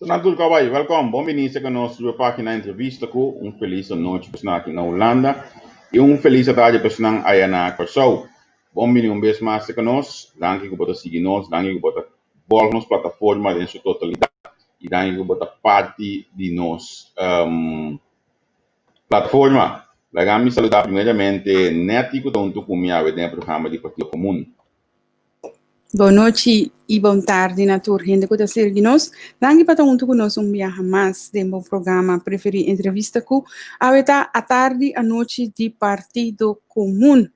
Natul Kawai, welkom. Bom início conosco na página entrevista com feliz noite pessoal aqui na Holanda e feliz tarde pessoal aí na Kosovo. Bom vez mais conosco. Danke que você seguir nós, danke que você volta nos plataformas em sua totalidade e danke que você parte de nós plataforma. Lagami saludar primeiramente Neti que estão comigo dentro do programa de Partido Comum. Boa noite e boa tarde na tour gente que está seguindo nós. Danke para estar conosco dia mais dentro do programa preferido entrevista com a tarde a noite de Partido Comum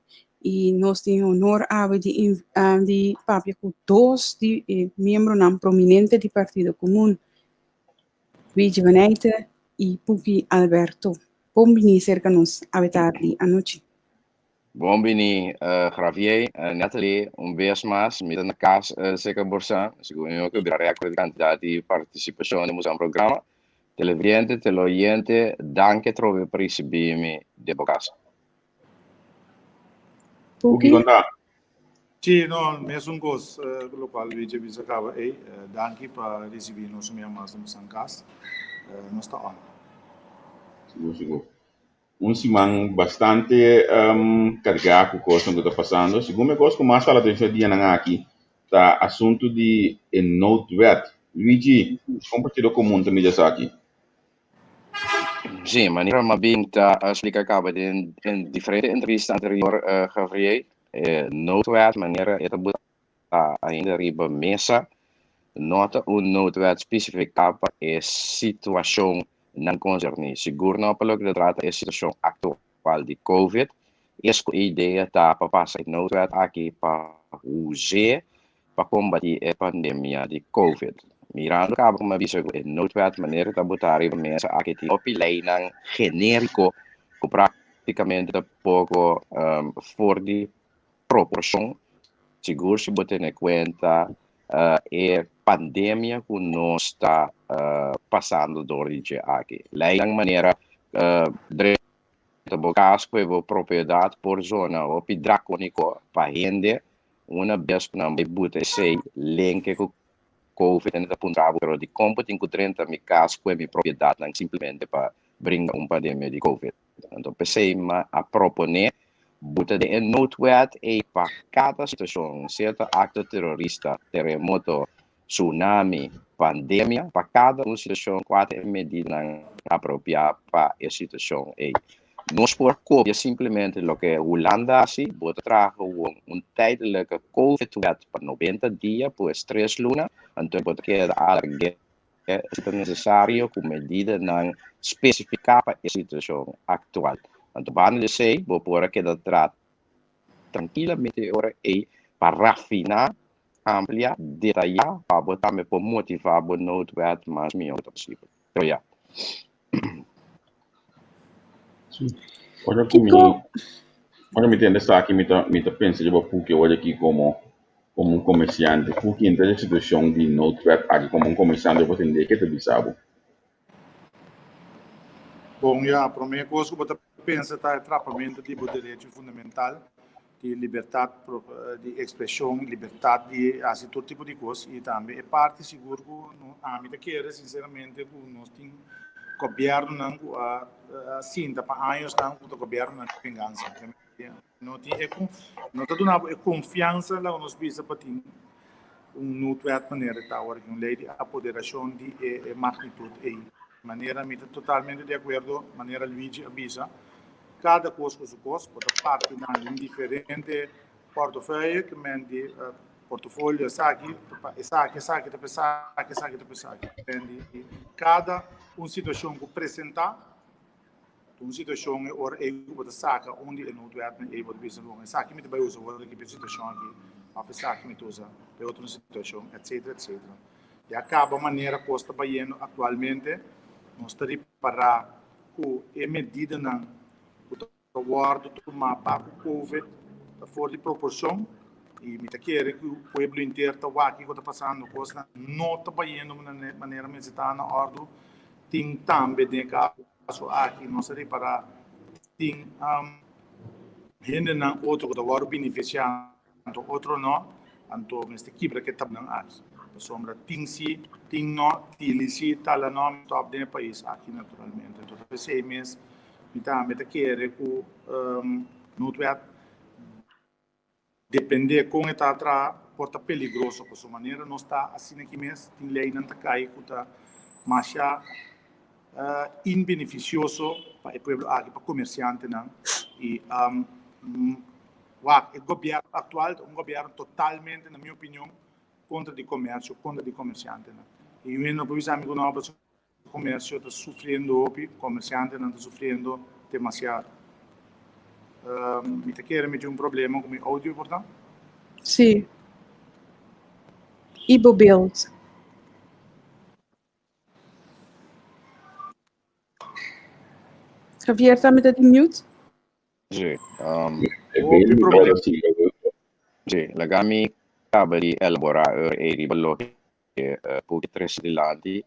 e nós temos honor de papel com dois de membros prominentes do Partido Comum, Luigi Vaneite e Pupi Alberto. Bom venir cerca nós a tarde a noite. Bom bini, Javier, Nathalie, vez mais, met na casa seca borsa, segundo que a quantidade de participação no nosso programa, televidente, teleoyente, danke trove per ricevimi de bocasso. Pupi conta. Sì, no, mi sono cos, quello qua Luigi Bisacava e danke per ricevere nos minha mais no Sancas, não está on. Seguro. Simang bastante carregado com o que está passando. Segundo me gosto mais falar atenção dia na aqui, tá assunto de noteworthy. Luigi, compartilhou com o mundo também já aqui. Sim, maneira uma binta explica acaba em diferentes entrevistas anterior, Javier, noteworthy maneira é ainda riba mesa, nota noteworthy específica para a situação não concerne. Seguro não pelo que trata a situação atual de COVID. Essa ideia está para passar noteworthy aqui para usar para combater a pandemia de COVID. Mirando cabo como aviso noteworthy maneira de botar a mesa aqui de opinião genérico que praticamente pouco fora de proporção. Seguro se botar em conta a pandemia que nós está passando durante aqui. Lá maneira de bocaas que a propriedade por zona ou dracônico para rende uma vez que não buta sei link com COVID ainda apontava pero de computing com 30 mil casos que a propriedade não simplesmente para brincar pandemia de COVID. Então pensei a proponer buta de noteworthy e para cada situação, certo acto terrorista, terremoto, tsunami, pandemia, para cada situação, quatro medidas apropriadas para a situação. E nós por cópia simplesmente o que a Holanda assim, bota trago tijdelijke COVID-wet para 90 dias, pues 3 lunas, então bota que alargar se necessário com medida não especificar para a situação atual. Então, para dizer, vou pôr aqui da trata tranquilamente agora e para rafinar, ampliar, detalhar, para botar me por motivar, para não ter mais melhor possível. Então, já. Olha, me entende essa aqui, me pensa de porque olha aqui como comerciante, porque entra a situação de noteworthy aqui como comerciante, eu vou entender que é bisabo. Bom, já, para mim, coisa que você pensa é atrapamento de direito fundamental, de liberdade de expressão, liberdade de assim, todo tipo de coisa, e também é parte seguro que a minha queira, sinceramente, que nós temos governo assim, para anos não o governo não tem vingança. Não tem não está dando confiança lá nos bisa para ter noteworthy maneira tá agora que lei de apoderação de magnitude maneira me totalmente de acordo maneira Luigi avisa cada coisa com sua coisa pode parte em diferente portfólio que mende portfólio saque cada situação que apresentar uma situação or pode saca onde é noteworthy e pode bisa longa saque me vai usar outra que situação aqui a saque me usa de outra situação etc e acaba maneira costa baiano atualmente nós estamos para com a medida não o guardo tomar para o COVID fora de proporção e me quer que o povo inteiro está aqui que está passando coisa não está baiano de maneira mais está na ordem tem também de caso aqui nós estamos para tem gente não outro que agora beneficiando outro não então neste quebra que está não aqui sombra tingsi, tingno, tilisi, tala nome top de país aqui naturalmente. Então, esse mês, me querer que não depender com está atrás porta peligroso por sua maneira não está assim aqui mesmo tem lei não está cai que está mas já inbeneficioso para o povo aqui para comerciante não e o governo atual é governo totalmente na minha opinião contra o comércio contra o comerciante não e eu não posso amigo não para o comércio está sofrendo o comerciante não está sofrendo demasiado me te quer meter problema com o áudio, portanto? Sim. Ibo Build. Javier, está me dando mute? Sim. problema. Sim, la kami acaba di elaborare e riballoche pochi tre stati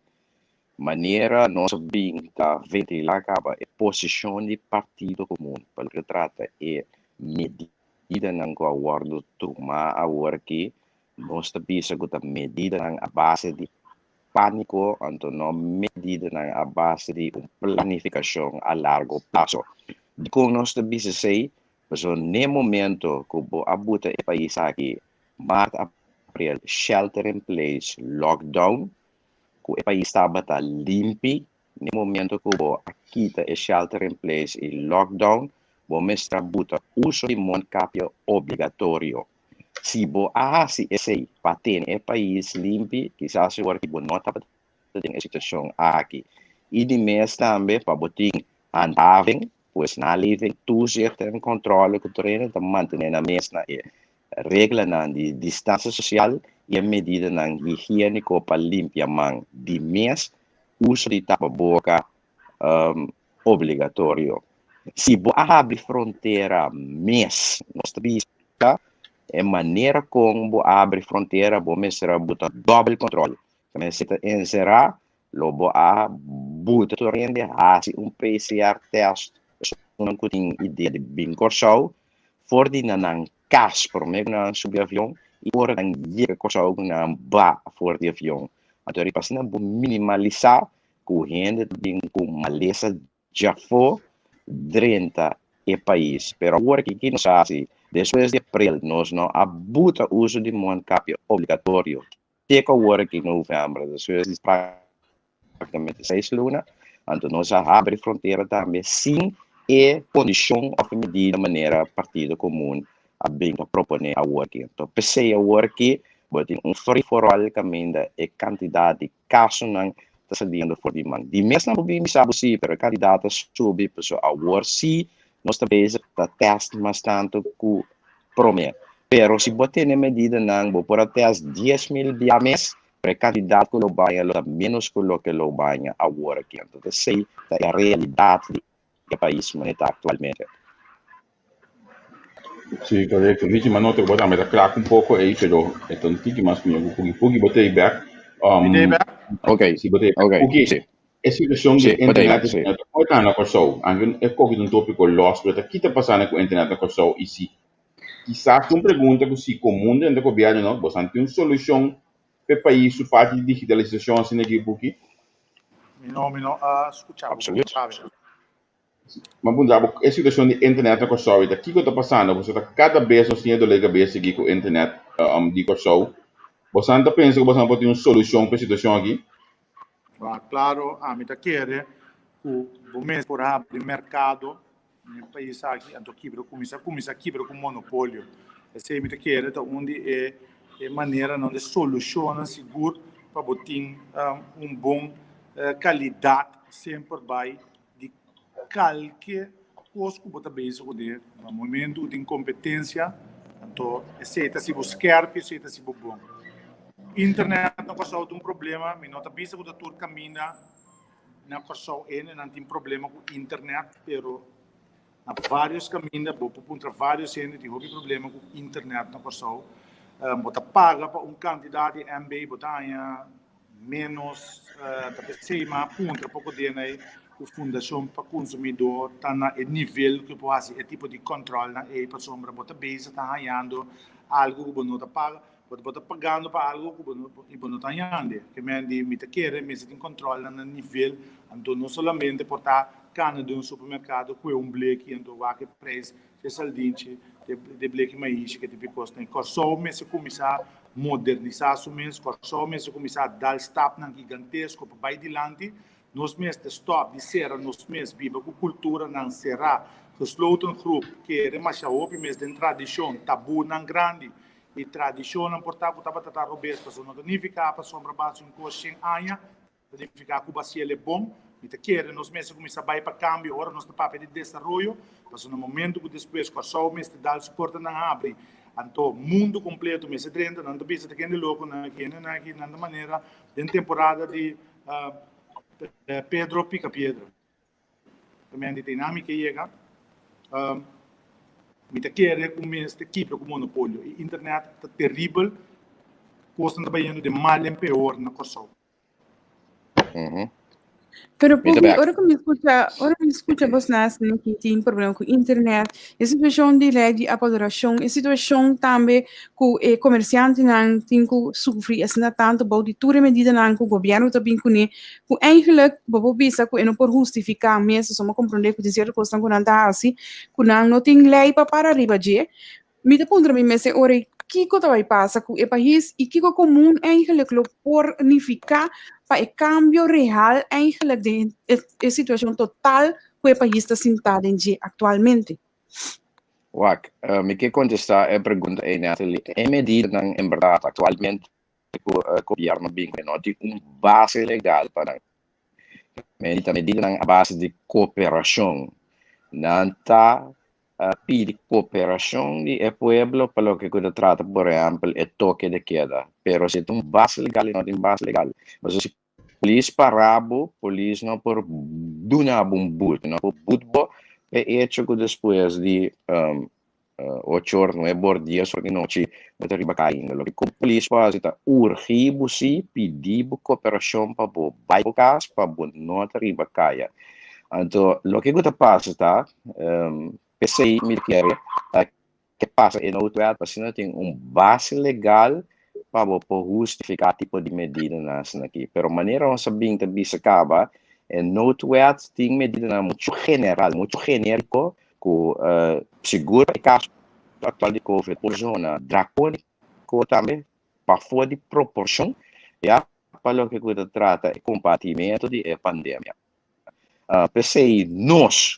maniera nostra vinta ventilare acaba e posizione di partito comune perché tratta e medida ng awardo tuma award ki nostra bisa guta medida ng a base di panico antono medida ng a base di planificazione a largo plazo di con nostra bisa sei so ne momento kubo abuta e país aqui março april shelter in place lockdown ku e país estava tá limpi no momento que o aqui tá e shelter in place e lockdown o mestra buta uso de mondkapje obrigatório se bo se esse paten e país limpi quizás o que bo nota tem a situação aqui e de mês também para botin handhaving pois na living tu certo controle que treina de manter na mesma regra de distância social e a medida higiênico para limpar mão de mês uso de tapa-boca obrigatório. Se você abre fronteira mês, nós temos a maneira como você abre fronteira, você será botar doble controle. Você encerrar, logo a buta torrente, PCR test, não tem ideia de bem corso, for de nan cas por meio na subavião e por nan guia corso na ba for de avião. Então ele passa na minimalizar correndo com maleza já foi 30 e país. Pero agora que não sabe, depois de abril nós não abuta uso de mondkapje obrigatório. Teco agora que novembro, depois de praticamente 6 lunas, então nós abre fronteira também sim e condição of medida maneira partido comum a bem proponer a working. Então pensei a working, botem free for all caminho e quantidade de casos não está saindo for de man. De mesmo não bem sabe se pero candidato sube pessoa a work se nós também está teste mas tanto que promete. Pero se botem na medida não vou por teste 10.000 via mês para candidato que lo banha lo menos que lo banha a working. Então sei é a realidade que o país está atualmente. Sim, correto. Nisso, mas não te botar mais claro pouco aí, pero então tem mais comigo, porque botei back. Ok. Se botei ok, porque sì. a situação de Sì, internet sì. é muito na coisa. É COVID um tópico lost, mas aqui está passando com a internet na coisa e se quizás uma pergunta que se comum dentro do governo, não, você tem uma solução para o país o parte de digitalização assim aqui porque não escuchava Absoluto. mas bom, a situação de internet na coisa é que está passando, você está cada vez nós temos de ligar seguir com a internet de coisa. Você não pensa que você pode ter uma solução para a situação aqui? Claro, a mim quer o mês por abrir mercado no país aqui, então começa a quebrar com monopólio. Esse é me quer então onde é maneira não de solucionar seguro para botar bom qualidade sempre vai de qualquer coisa que você base com ele. No momento de incompetência, então aceita se buscar, aceita se bom. Internet não causou problema, mas não está vista que o doutor caminha não causou não tem problema com internet, pero há vários caminhos, para vários tem problema com internet não causou. Você paga para candidato de MB, você ganha menos, você mais ponto para poder a fundação para consumidor está no nível que pode fazer tipo de controle na pessoa para botar base está ganhando algo que você paga, você está pagando para algo que você está ganhando. Que me está querendo, me tem controle no nível, então não somente por estar cana de supermercado com bleque, então vai que preço, que saldinche, de bleque mais que tipo custa. Só me se começar a modernizar o mês, só me se começar a dar stop na gigantesco para vai adiante, nós mesmos stop de ser, nós mesmos viva com cultura não será gesloten groep que remasha op mes den tradition tabu nan grande e tradition não portava tava tata robes para não significa para sombra base um coxin anha significa que o ele é bom e te quer nos meses começa a vai para cambio ora nós papel de desenvolvimento mas no momento que depois com só o mês de dar suporte não abre então mundo completo mês 30 não precisa de quem louco na maneira de temporada de Pedro pica Pedro também a dinâmica chega me quer começar a com monopólio. A internet é terrível, custa trabalhando de mal em pior na Kosovo. Pero ora que me escuta você nasce que tem problema com a internet, a situação de lei de apoderação, a situação também com o comerciante não tem que sofrer, assim tanto bom de toda medida não que o governo também com eigenlijk bobo bisa com não por justificar mesmo só compreender que dizer que estão com nada assim, com não tem lei para arriba de, me te pondra me messe ora que coisa vai passar com o país e que comum eigenlijk lo por unificar para o cambio real eigenlijk de situação total que o país está sentado em atualmente. Wak, me que contestar a pergunta é Natalie, é medida em verdade atualmente o governo bem tem base legal para medida a base de cooperação não está pedir cooperação de pueblo para o que se trata, por exemplo, é toque de queda. Pero se tem base legal e não tem base legal. Mas se polícia parabo, polícia não por duna bumbut, não por butbo, é hecho que depois de 8 horas, 9 dias, porque não te arriba caindo. O que a polícia faz é urgibo se pedir cooperação para o bypass, para o não arriba caia. Então, o que passa, tá? PCI me quer que passa e não é assim tem base legal para justificar tipo de medida nessa aqui, pero maneira nós sabemos que se acaba é não tem medida muito general, muito genérico com seguro e caso atual de COVID por zona dracônico também para fora de proporção já para o que se trata é compartimento de pandemia. PCI nós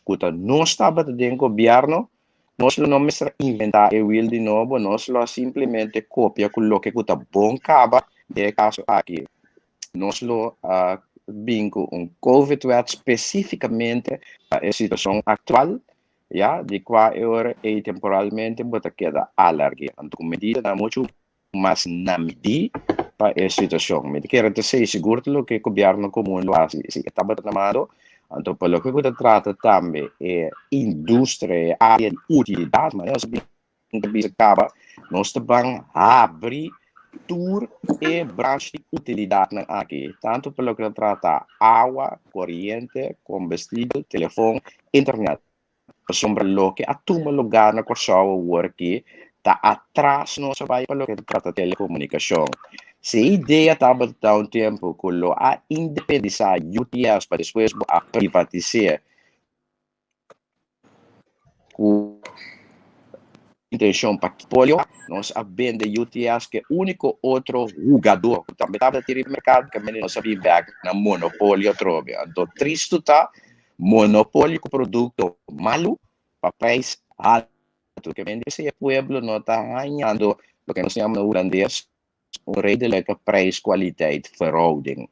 estava dentro do governo, nós não vamos inventar o will de novo, nós simplesmente copia com o que está bom acaba, de caso aqui. Nós vinco COVID especificamente a situação atual, já, de qual hora e temporalmente bota queda alargue. Então, medida muito mais na medida para a situação. Me quero dizer seguro que o governo comum lo faz, se estava tomando. Então, pelo que se trata também é indústria, área de utilidade, mas nós acaba, nós também abrir tour e branche de utilidade aqui, tanto pelo que se trata água, corrente, combustível, telefone, internet. Sombra lo que a toma lugar na Kosovo aqui, está atrás nós vai pelo que se trata telecomunicação. Se a ideia estava há um tempo que a independizar UTS para depois a privatizar com intenção para que nós vende UTS que é o único outro jogador que também estava a ter mercado que não sabia back na monopólio trobe. Então, triste está monopólio com produto malo para preço alto que vende se o pueblo não está ganhando o que nós chamamos no holandês redelijke prijs-kwaliteit verhouding.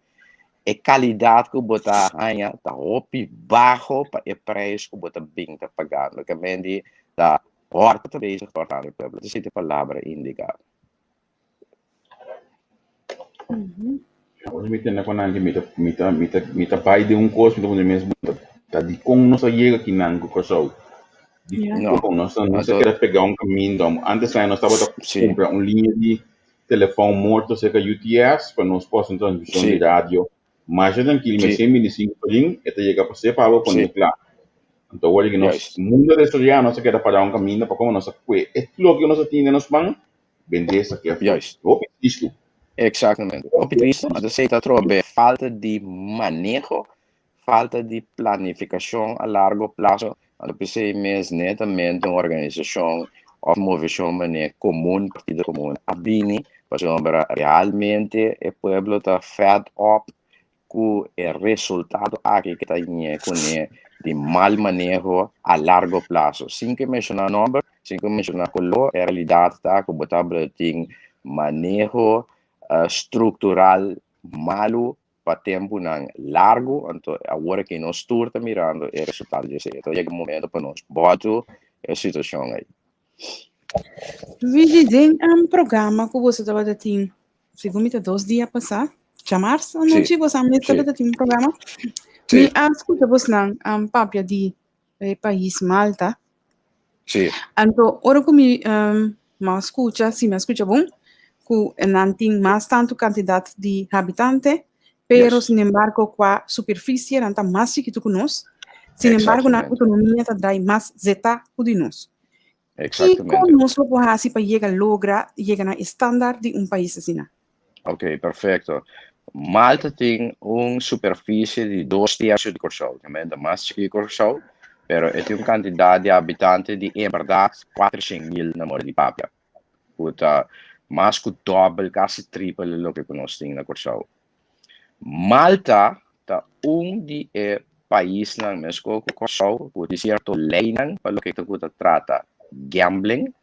A qualidade que você ganha está baixo para a prijs que você tem que pagar. O que vende está horta também se portar o povo. Essa é a palavra indicada. Hoje me tem com nangue mita pai de curso do mesmo tá de com nossa chega aqui nango Kosovo. Não, nós quer pegar caminho, antes nós estava comprar linha de telefone morto cerca UTS para nós possamos transmissão de rádio, mas já que ele me sempre disse que ele chega para ser para o conectar. Então hoje que nós mundo de isso já nós quer para um caminho para como nós é lo que nós temos nós vamos Bendeza que Juist. Hope isto. Exactamente. Op het visto, dat se trata falta de manejo, falta de planificação a largo prazo. A PC mesmo netamente uma organização ou movimento maneira comum, partido comum, abini, para realmente o povo está fed up com o resultado aqui que está com de mal manejo a largo prazo. Sem que mencionar número, sem que mencionar color, a realidade está que botar tem manejo estrutural malo para tempo largo, então agora que nós estamos mirando o resultado disso, então chega um momento para nós botar a situação aí. Vidi programa que você estava tendo, segundo 2 dias passados, chamar-se a noite você estava tendo programa. Me escuta você não papia de país Malta. Sim. Então, ora que me escuta, se me escuta bom, que não tem mais tanto quantidade de habitantes, pero sin embargo, com a superfície não está mais chiquito que nós. Sin embargo, na economia está dai mais zeta que nós. Exatamente. Que conosco podemos para chegar na estándar de país assim. Ok, perfeito. Malta tem uma superfície de 2 terços de Corsol, também da mais chique Corsol, pero tem uma quantidade de habitantes de, em verdade, 400 mil na Mora de Papia. Puta, mais que o dobro, quase triple do que nós temos na Corsol. Malta tá de país na mesmo que Corsol, por certo lei para o que tu trata gambling,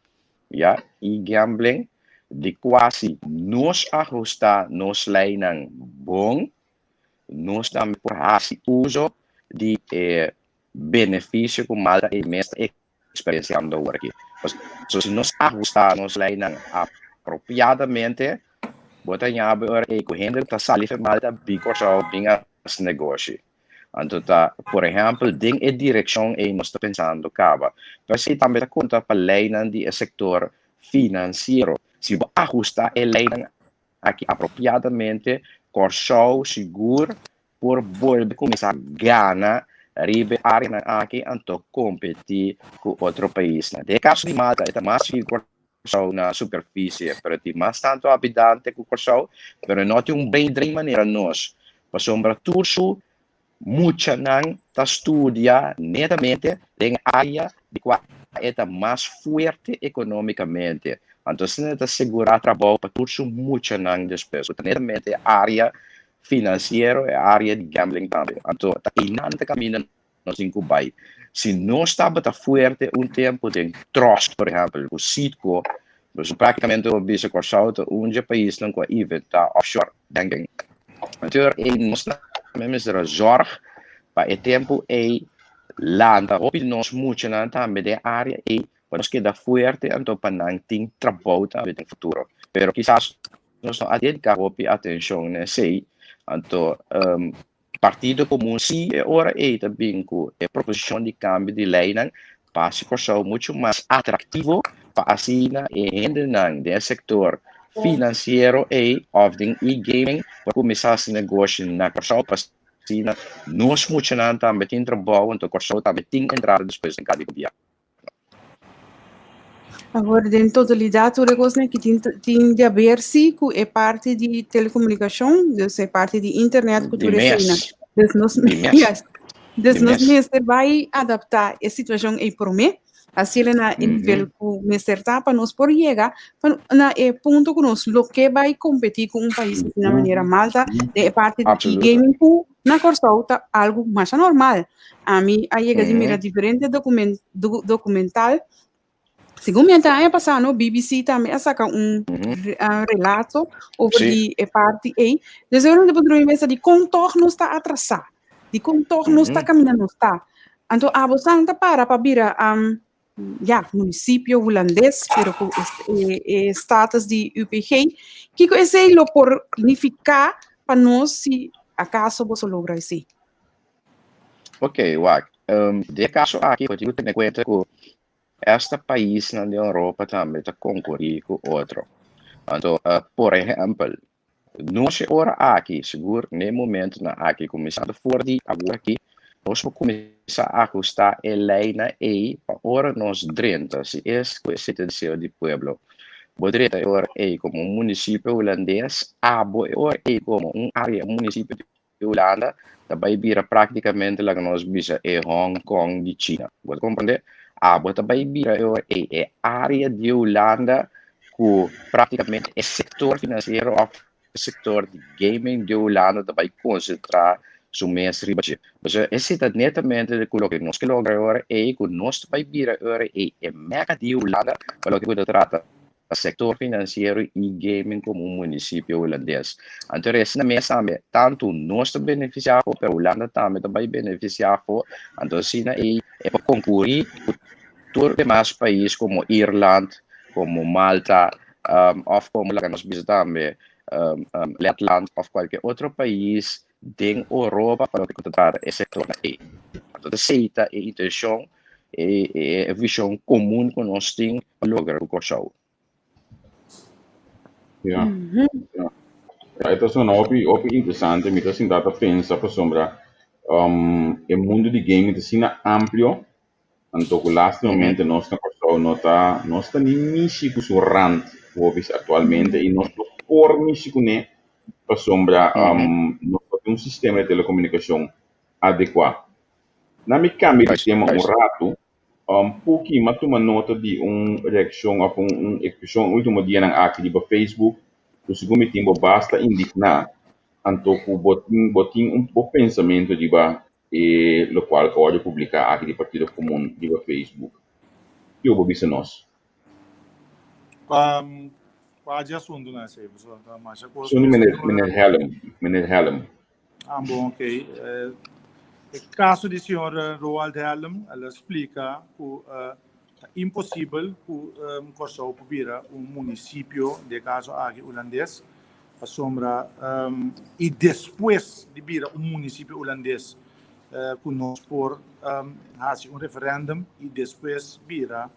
e gambling de quase nos ajustar nos lei bom, nós também por uso de benefício que Malta é mesmo experienciando aqui. So, se nós ajustar nos lei apropriadamente, botar em abra e correndo tá saliva Malta bicorsal binga as negócio. Então, por exemplo, tem a direção e nós está pensando cava. Mas se também conta para lei de setor financeiro, se ajustar a lei aqui apropriadamente, corsal seguro por volver começar a ganhar ribe área aqui então competir com outro país. De caso de Malta, é mais que corsal na superfície, para ter mais tanto habitante que corsal, mas não tem bem de maneira nós. Para sombra turso mucha não está estudia netamente em área de qual é mais forte economicamente. Então, se não está segurar trabalho para tudo mucha não despesa. Netamente área financeira e área de gambling também. Então, está inante caminho nos incubai. Se não está forte tempo de trust, por exemplo, o Citco, praticamente o vice corsauto, país não com evita offshore banking. Então, nós mesmo zorg para o tempo landa op nós muito também de área para que dá forte então para não ter trabalho também no futuro. Pero quizás nós não dedicar atenção nesse então partido comum sim ora também com a proposição de câmbio de lei para se tornar muito mais atrativo para assim no setor financeiro of the e-gaming para começar esse negócio na Corsol para nós muito também tem trabalho então Corsol também tem entrada depois em cada dia. Agora, em totalidade, o negócio que tem de haver-se com a parte de telecomunicação, a parte de internet que tu recebes. Nós vai adaptar a situação aí por mim, assim na nível que o mestre está para nós por chegar na ponto que nós lo que vai competir com país de uma maneira Malta, de parte de gaming na Corsol tá algo mais normal. A mim a chega de mira diferente documental. Segundo a ano passado, BBC também saca relato sobre a parte aí. Desde onde podemos ver de contornos está atrasado, de contornos está caminhando está. Então a você está para vir município holandês, pero com status de UPG, que esse lo por significar para nós se acaso você logra isso. Ok, de caso aqui eu tenho que ter em conta que este país na Europa também está concorrendo com outro. Então, por exemplo, nós agora aqui, seguro, no momento na aqui começando fora de agora aqui, nós vamos começar a ajustar a lei na para nós 30, se é a situação do povo. podría ahora como un municipio holandés, abo ahora como un área municipio de Holanda, também vira praticamente lá que nós visa Hong Kong de China. Você compreende? Abo também vira ahora área de Holanda que praticamente é setor financeiro ou setor de gaming de Holanda também concentrar su mestre budget. Dus is het netamente de quello che non si logra ora e con nostro paese ora e mega di Holanda, quello che si tratta del settore finanziario e gaming come un municipio olandese. Antes na mesa sabe tanto nostro beneficiato per Holanda também também beneficiato, então sina e para concorrer com todos os demais países como Irlanda, como Malta, of como lá que nós visitamos Letland of qualquer outro país de Europa para que contratar esse setor aí. Então, aceita a intenção e a visão comum que nós temos para lograr o curso. Ja. Ja. Ja, het is een hobby interessante, mas assim dá para pensar para sombra. O mundo de gaming é amplo, então o last momento nós não está nem místico sur rand, hobbies atualmente e nós por místico né para sombra nós temos sistema de telecomunicação adequado. Na minha câmera tema rato, pouquinho mas toma nota de reação ou expressão último dia na aqui de Facebook, o segundo tempo basta indicar, então o botin pensamento de e lo qual pode publicar aqui de partido comum de Facebook. E o bobisa nós. Qual assunto né, sei, pessoal? Mas a coisa. Meneer Helm. Ah, bom, ok. O caso do senhor Roald Helm, ela explica que é impossível que Corsou vira município de caso aqui holandês, a sombra, e depois de vira município holandês, que nós por fazer referendum e depois vira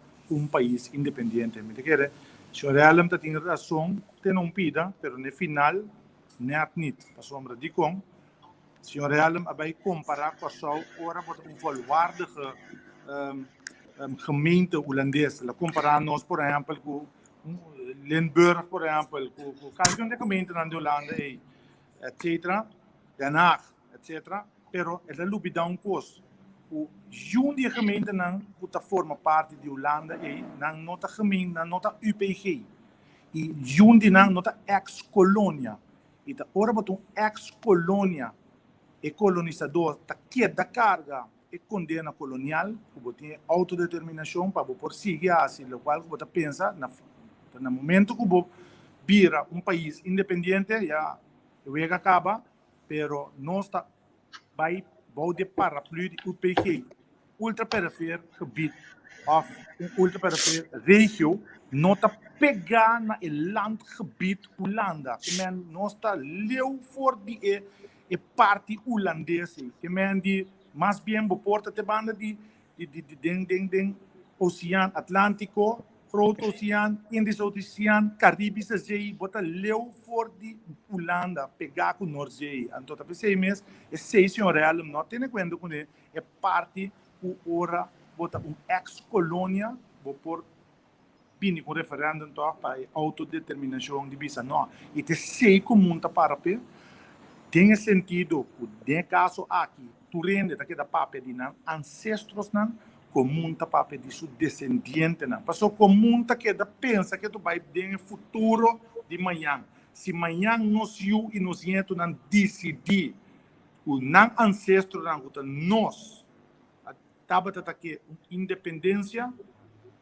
país independente. O senhor Helm tem razão, tem pida, mas no final, não, a sombra de com. O senhor Helm vai comparar com ora met een volwaardige gemeente Holandees. La comparamos, por exemplo, com Limburg, por exemplo, com canton de gemeente na Holanda, etc. Den Haag, etc. Pero ela lubi dá cost. O junto de gemeente não puta forma parte de Holanda e não nota gemeente, não nota UPG. E junto de não nota ex-colônia. E da ora met ex-colônia e colonizador está queda carga e condena colonial, que tem autodeterminação para prosseguir assim, o qual você pensa no momento que você vira país independente, já vai acabar, pero não está vai de paraplu de UPG, ultra-perifere gebied of ultra-perifere regio, não está pegar na landgebied Holanda, que men não está leu voor die e parte holandesa, que men die mais bem beporta te banda de Oceano Atlântico, Grote Oceaan, Indische Oceaan, Caribische Zee, bota leu voor die Holanda, pegar com Noordzee. Então, tá pensei mesmo, é sei senhor Helm, não tem quando com é parte o ora bota ex-colônia, por bini com referendum para autodeterminação de bisa não. E te sei como tá para pe tem sentido, de caso aqui, tu rende daquela papel de ancestros não, comum tá papel de seu descendente não. Passou comum tá que da pensa que tu vai ter futuro de manhã. Se manhã nós eu e nósento não decidir, o não ancestro não que nós, tabata tá que independência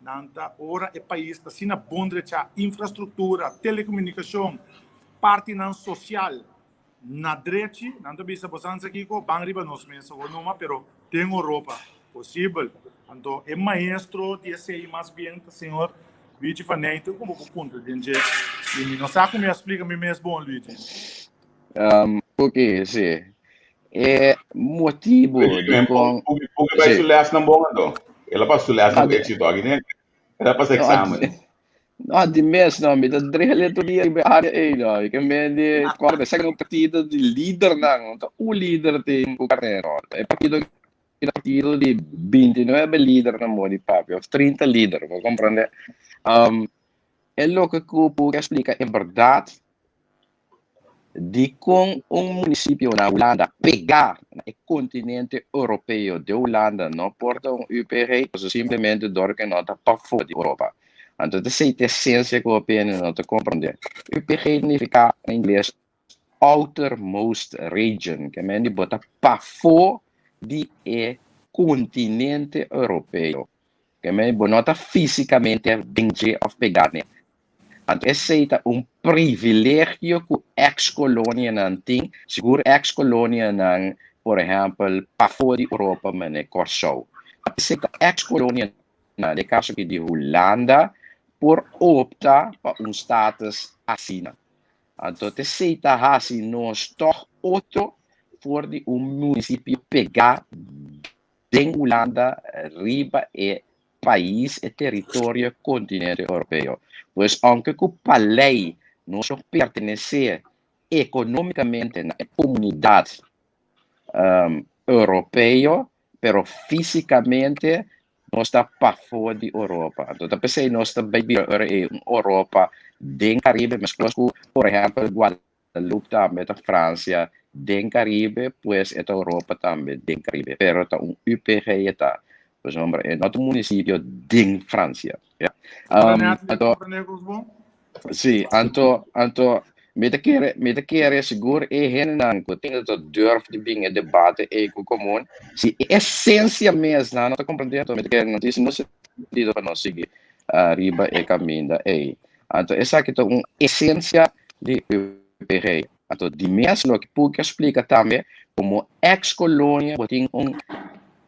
não tá ora é país tá sina bondre cha infraestrutura, telecomunicação, parte não social. Na direita, não estou bisa bosança aqui com bangriba nós mesmos, ou não, pero tem Europa possível. Então é maestro de ser mais bem, senhor Luigi Faneito, como o ponto de gente. E não sabe como explica me mesmo bom, Luigi. Porque sim, é motivo de com. Porque vai se ler não bom então. Ela passa se ler não éxito aqui, né? Ela passa exame. No, di mes no, mi da drele to dia be área e no, que me de quarta segundo partido de líder não, o líder tem o carreiro. É partido de 29 líder na modi papel, 30 líder, vou compreender. é louco que o povo explica, é verdade, de com município na Holanda pegar o continente europeu de Holanda, não porta UPG, simplesmente door que não está para fora de Europa. Então, essa é a essência que eu apenas não te compreender. UPG significa em inglês outermost region, que é bota para fora de continente europeu. Que é bonota fisicamente dentro of pegar, né? Esse é privilégio que ex-colônia não tem, seguro ex-colônia não, por exemplo, para fora da Europa, mas é Corsou. Esse ex-colônia, no caso de Holanda, por optar para status assim. Então, esse é assim, nós toch outro for de município pegar em Holanda, riba e país e território continente europeu. Pois, aunque a lei não pertence economicamente à comunidade europeia, pero fisicamente não está para fora da Europa. Então, pensei, nós está bem em Europa, dentro do Caribe, mas, por exemplo, Guadalupe também, da França, dentro do Caribe, pois, é da Europa também, dentro do Caribe. Pero, está UPG, está. Por exemplo, é outro município dentro da França. Sim, então, met keren seguro e hen que tem que durf de bem o debate e comum. Se essência mesmo, não está compreendendo, met keren notícia não se diz para nós seguir riba e caminho aí. Então, essa aqui é uma essência de UPG. Então, de mesmo que pouco explica também como ex-colônia tem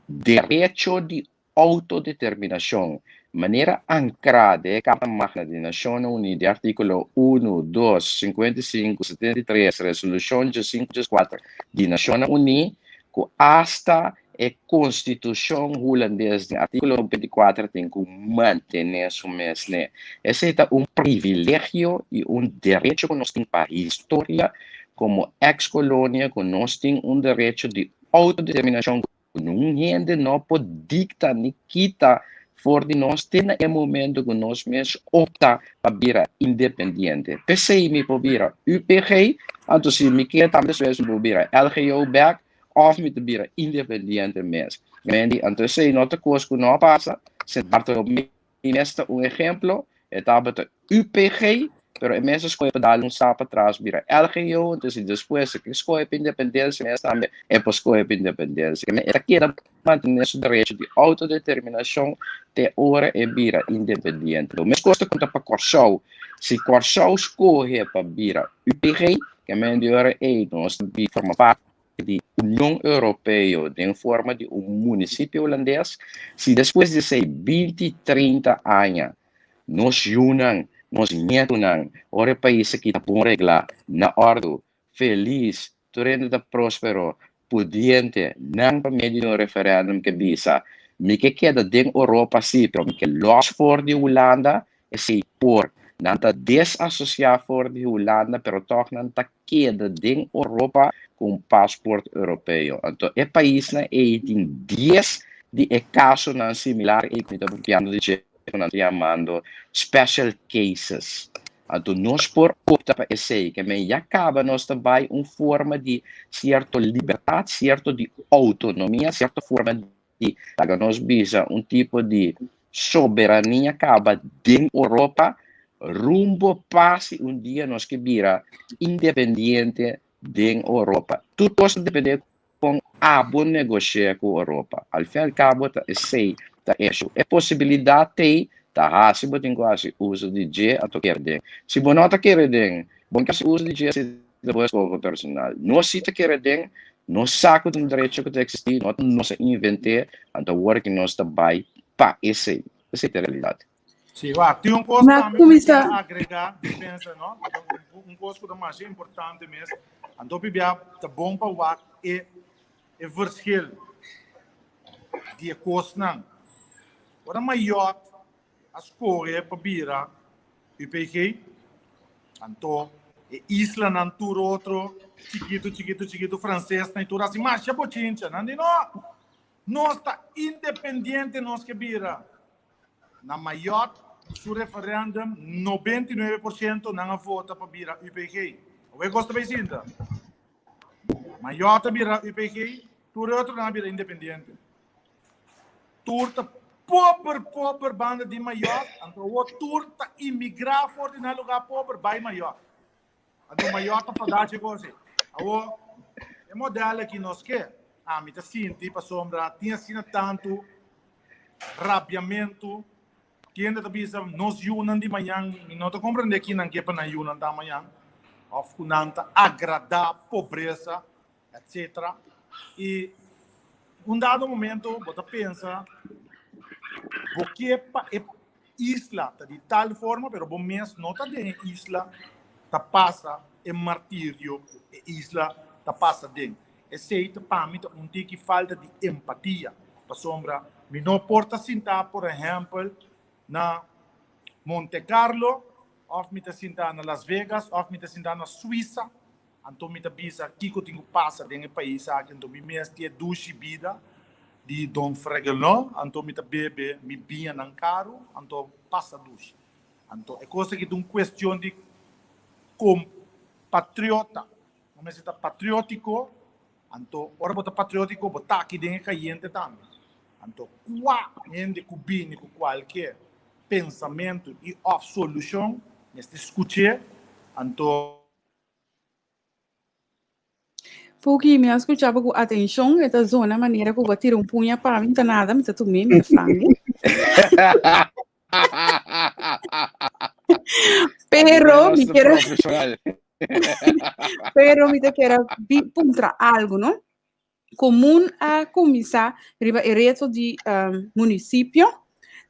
direito de autodeterminação, maneira ancrada em cada Magna de Nações Unidas, artículo 1, 2, 55, 73, resolução de 504 de Nações Unidas, que hasta a Constituição holandesa, artículo 24, tem que manter isso mesmo. Esse é privilégio e direito que nós temos para a história, como ex-colônia, que nós temos direito de autodeterminação. Não rende, não pode dictar, nem quita, for de nós, tem no momento que nós mesmos optar para vir independente. PCI me pode vir UPG, então se me quer também se pode vir LGO back, ou me pode vir independente mesmo. Então se outra coisa que não passa, se parto nesta exemplo, é também UPG, pero mesmo escolhe para dar salto para trás, vira LGO, então depois que escolhe para independência, mesmo também é para escolher para independência. É aqui que mantém esse direito de autodeterminação até hora é vira independente. Mas costa conta para Corsou, se Corsou escolhe para vira UPG, que é melhor é nós forma parte da União Europeia, em forma de município holandês, se depois de 20, 30 anos, nós unam nós não, ora país que está bom regla, na ordem, feliz, torrendo da próspero, pudiente, não para meio de referendum que bisa, me que queda dentro Europa sim, pero me que los for de Holanda, é sim por, não está desassociar for de Holanda, pero toch não está queda dentro Europa com passaporte europeu. Então, é país na tem 10 de caso não similar e que está bloqueando de que nós chamando special cases. Então, nós por optar para esse, que me acaba nós também uma forma de certa liberdade, certa de autonomia, certa forma de, nós visa tipo de soberania acaba dentro da Europa, rumbo passe dia nós que vira independente dentro da Europa. Tudo pode depender com a bom negociar com a Europa. Ao fim e ao cabo, esse é possibilidade tá se botem quase uso de G a tocar de se bonota querer den bom que se uso de G se depois como personal não se te querer den não saco de direito que existe não se inventei então work nós está by pa essa é a realidade. Sim, tem coisa também que agregar pensa não coisa que é mais importante mesmo então bibia tá bom para o é verschil die kost não ora maior a escolha para virar UPG, então isla não tur outro chiquito francês nem tur assim mas já botinha não está independente nós que vira na maior su referendum 99% não vota para virar UPG. O que gosta de sinta? Maior tá virar UPG, tudo outro não virar independente. Turta pobre banda de maior, então o turta imigrar fora de lugar pobre vai maior. Então maior tá para dar coisa. O é modelo que nós quer. A mim tá sinto para sombra, tinha sido tanto rabiamento que ainda bisa nos yunan di manhã e não te compreende que não quer para yunan da manhã of kunanta agradar pobreza etc. E um dado momento você pensa porque é isla tá de tal forma pero bom mês não tá de isla tá passa é martírio é isla tá passa de esse para mim um tique falta de empatia para sombra me não porta sentar por exemplo na Monte Carlo, of me te sentar na Las Vegas, of me te sentar na Suíça, então me te bisa que eu tenho passa dentro do país, então me mesmo que é duche vida de Don Fregelon, então me te bebe, me bia num carro, então passa duche. Então é coisa que é uma questão de compatriota, não me está patriótico, então ora bota patriótico, bota aqui dentro caiente também. Então qual gente cubine com qualquer pensamento e a solução neste escutar então porque me escutava com atenção esta zona maneira que eu vou tirar punha para mim tá nada me tá tu mesmo me frango pero me quero pero me te quero puntra algo não comum a começar riba o reto de município.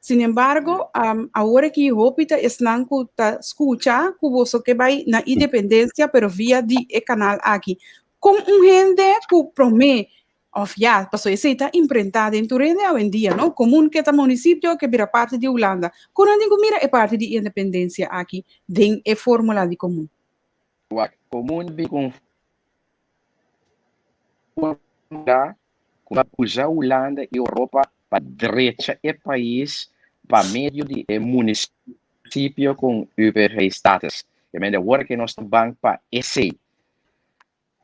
Sin embargo, agora que Hopita estão a escutar que você que vai na independência, pero via de canal aqui. Como gente que promete, já, passou esse está imprentado em Turende hoje em dia, não? Comum que está município que vira parte de Holanda. Quando a gente mira é parte de independência aqui, tem a fórmula de comum. Comum bem com usar Holanda e Europa para direita é país para meio de município com UPG status. E ainda agora que nós estamos para esse.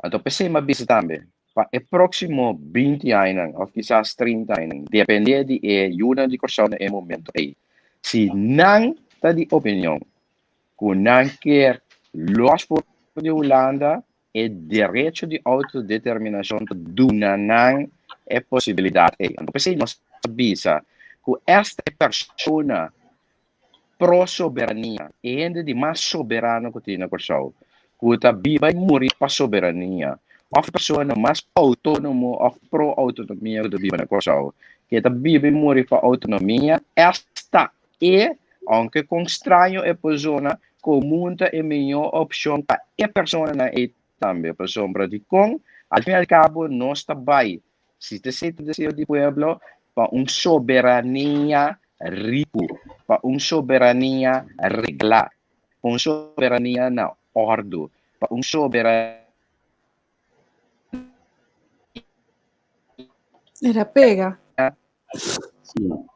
Então, pensei uma vez também, para o próximo 20 anos, ou quizás 30 anos, depende de ajuda de corção no momento aí. Se não está de opinião, que não quer los de Holanda, é direito de autodeterminação do não é possibilidade. Então, pensei nós sabia que esta pessoa pró-soberania e ainda de mais soberano que tem na corção, que está vai morrer para soberania, ou pessoa mais autônomo ou pró-autonomia que vive na corção, que está vai morrer para autonomia, esta é, aunque com estranho é pessoa comum é a melhor opção para a pessoa na também, para sombra de com, al fim e al cabo, nós também, se você deseja de pueblo, para soberania rico, para soberania regla, para soberania na ordem, para soberania. Era pega. Sim.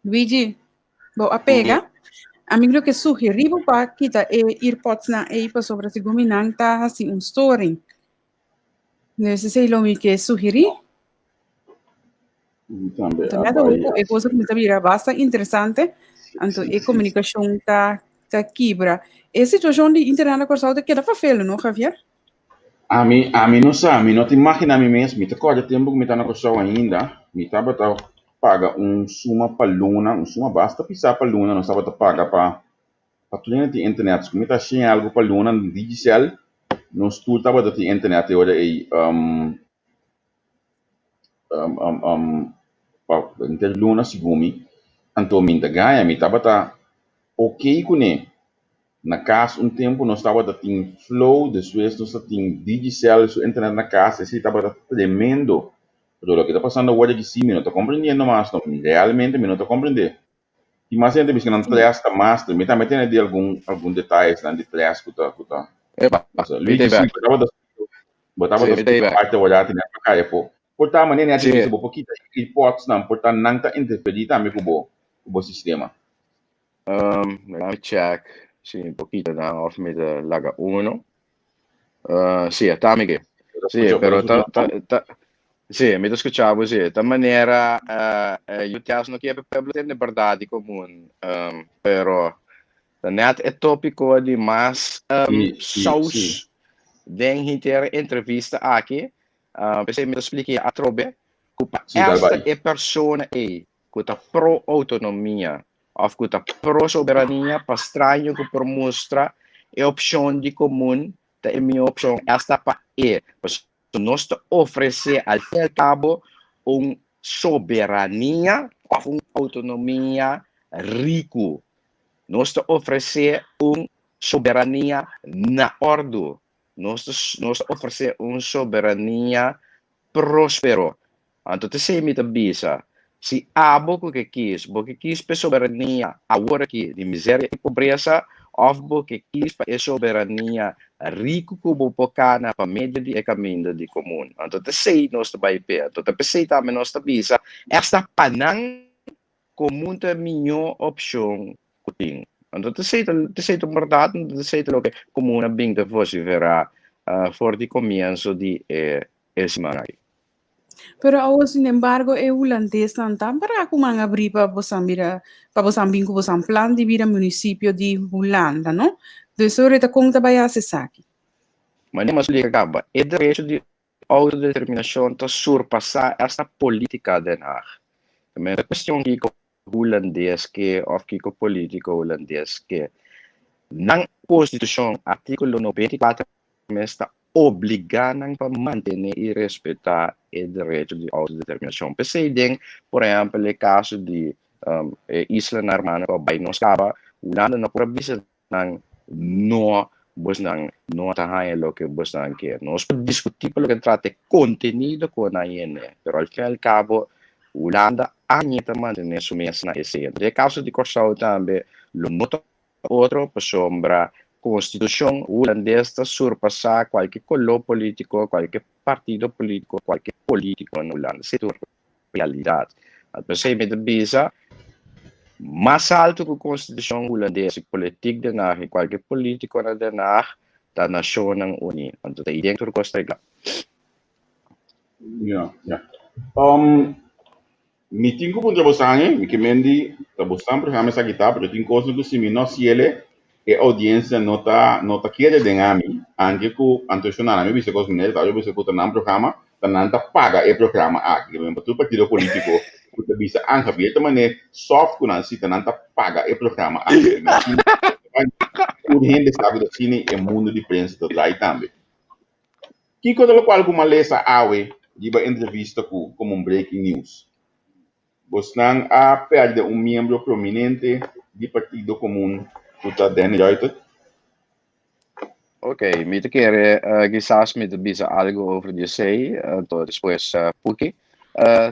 Luigi, a pega. Amigo que sugeriu para kita ir potsna para sobre se gominan tá assim story. Não sei lo que sugerir. Também. É coisa que me sabia bastante interessante. Então, a comunicação tá quebra. Essa situação de internet corção te queda fácil, não, Javier? A mim não sabe, a mim não te imagina a mim mesmo, me te corta tempo que me tá na corção ainda, me tá paga suma para luna, suma basta pisar para luna, não sabe paga para tudo na internet, como está cheio algo para luna digital, não tudo tá para internet agora aí para luna segumi, então me ganha, me tá ok com ele. Na casa tempo nós estava tem flow, depois nós tem digital, internet na casa, esse estava tremendo. Pero lo que está pasando ahora que sí, me no está comprendiendo más, no, realmente me no está comprendiendo. Y más gente dice que no te hasta más, me está metiendo de algún detalle, de detrás, puta. Luigi, sí, botava da parte olhar tem para cá, por tal maneira que isso, porque hipótese não, por tal não está interferir também com o sistema. Déjame check. Sí, un poquito, ¿no? Of met de laga 1. Sì, también. Sì, però sì, mi escuchavo, sì. De maniera, io ti no che per in verdade comum, pero net é tópico de mais saus den hinter entrevista aqui, pensei me expliquei a trobe, que esta é persona que tá pro autonomia, of que tá pro soberania, para estranho que por mostrar é opção de comum, é minha opção, esta para pues nós oferecer al fin y al cabo soberania ou autonomia rico. Nós oferecer soberania na ordem. Nós oferecer soberania próspero. Então, se me bisa, se abo que quis para soberania agora aqui de miséria e pobreza, ou que quis para soberania rico como na família de caminho de comum. Então, se nós vai per, então, se também nós bisa, esta panang comum é a melhor opção que tem. Então, se verdade, se que comum é bem de você verá for de começo de esse manai. Pero sin embargo, é holandês não tá para como abrir para Bosambing com Bosam plan de vir a município de Holanda, não? De sobre a conta vai acessar aqui. Mas nem mais liga acaba. É direito de autodeterminação para surpassar esta política de nar. Também a questão que holandês que ou que político holandês que na Constituição artigo 94 está obrigando para manter e respeitar o direito de autodeterminação. Pensei, por exemplo, no caso de Isla Normanna, que vai nos cava, Holanda não pode dizer não, não está lo que você quer. Nós podemos discutir pelo que trata conteúdo com a INE, mas ao fim e ao cabo, Holanda ainda mantém sua mesma essência. No caso de Corsau também, lo nota outro por sombra Constituição holandesa surpassar qualquer color político, qualquer partido político, qualquer político na Holanda. Isso é realidade. Você me bisa mais alto que a Constituição holandesa, política de nar, qualquer político na de nar, da nação unida. Então, a ideia que Costa Rica. Meeting ko punta bosange, mi kemendi ta bosan programa sa kita, pero tin coisa do semino ciele e audiência nota quer de ngami, anche ku antosionana mi bise cos minel, eu bise ku tanam programa, tananta paga e programa aqui, mesmo tu partido político, ku ta bisa anche bieta mane soft ku nan si tananta paga e programa aqui. O gente sabe do cine e mundo de prensa do lá também. Que coisa lo qual ku malesa awe, diba entrevista ku como breaking news. Bosnan a perde membro prominente do Partido Comum que está dentro de Ok, me te querer quizás me te bisa algo over de sei, então depois porque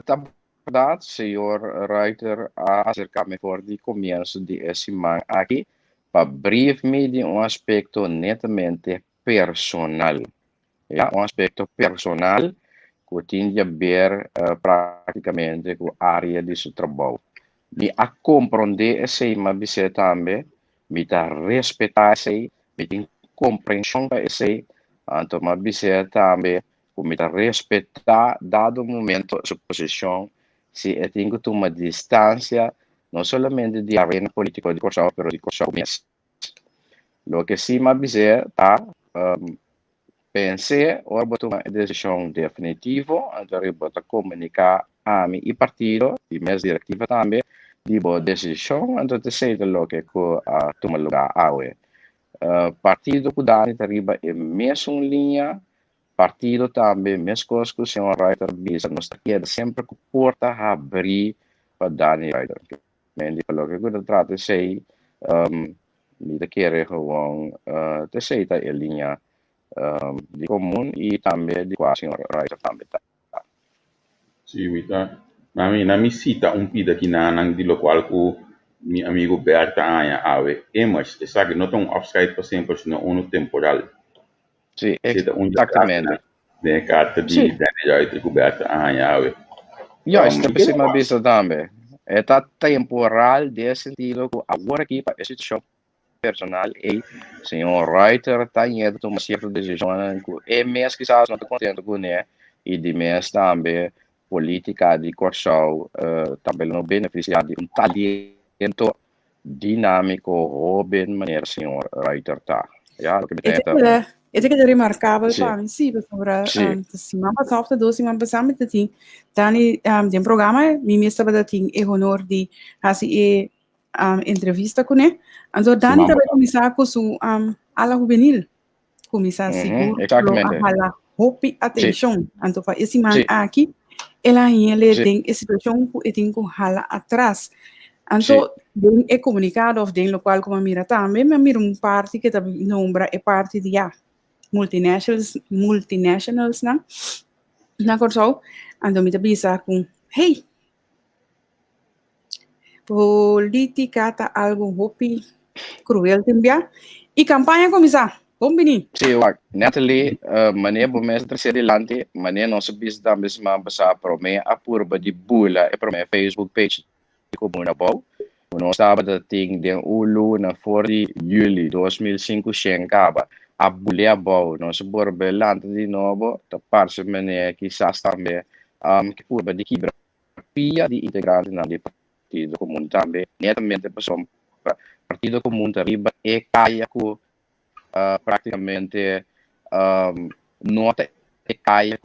tá verdade, senhor writer acerca-me por de começo de esse man aqui para abrir-me de aspecto netamente personal, um aspecto personal que tinha a ver praticamente com a área de seu trabalho. Me a compreender esse, mas também me a respeitar esse, me tem compreensão para esse, então mas também me a respeitar dado o momento sua posição, se eu tenho que tomar distância não somente de arena política de Corsau, mas de Corsau mesmo. Lo que sim mas tá pensei, ora botar uma decisão definitiva, então botar comunicar a mim e partido, e mesa diretiva também, de boa decisão, então sei lo que toma lugar awe. Partido que dá arriba é mesmo linha, partido também mesmo coisa que o senhor Reiter bisa, nós quer sempre que porta abrir para dar Reiter. Mas pelo que eu trato sei, me quer gewoon te sei tá a linha de comum e também de quase senhor Reiter também tá. Sim, Vita. Na mi cita pida aqui na di lo qual com meu amigo Berta Anha ave. Mas sabe não tão afskeid para sempre no temporal. Sim, exatamente. De carta de Daniel com Berta Anha ave. Ja, isso é uma bisa também. Esta temporal de sentido que agora aqui para a situação personal e senhor Reiter está indo tomar certa decisão e mês que não está contente com ele e de mês também política de corção também não beneficia de talento dinâmico bem maneira senhor Reiter está. Ja, Esse que é remarcável Sim. para mim, sim, sobre Sim. semana passada, 2 semanas passadas, tem um programa, me estava tem o honor de fazer entrevista com ele. Então, Dani também começar com su ala juvenil, começar seguro, exatamente. ala hope atenção. Então, para esse man Sim. aqui, ele Sim. tem essa situação que tem que hala atrás. Então, é comunicado of den local como mira também, mas mira parte que também nombra é parte de multinationals na corso, então me bisa com hey, política tá algo hopi cruel também e campanha começar, bom bini. Sim, Natalie, mané bom mês terceiro delante, mané nosso bis da mesma passar para mim a purba de bula é para mim Facebook page de comuna bom. Nós estava da ting de ulu na 4 de julho 2005 chegava a bulha bom, nós por belante de novo, da parte mané quizás também que purba de quebra pia de integrante na de partido comum também, netamente passou partido comum arriba e caia com praticamente nota e caia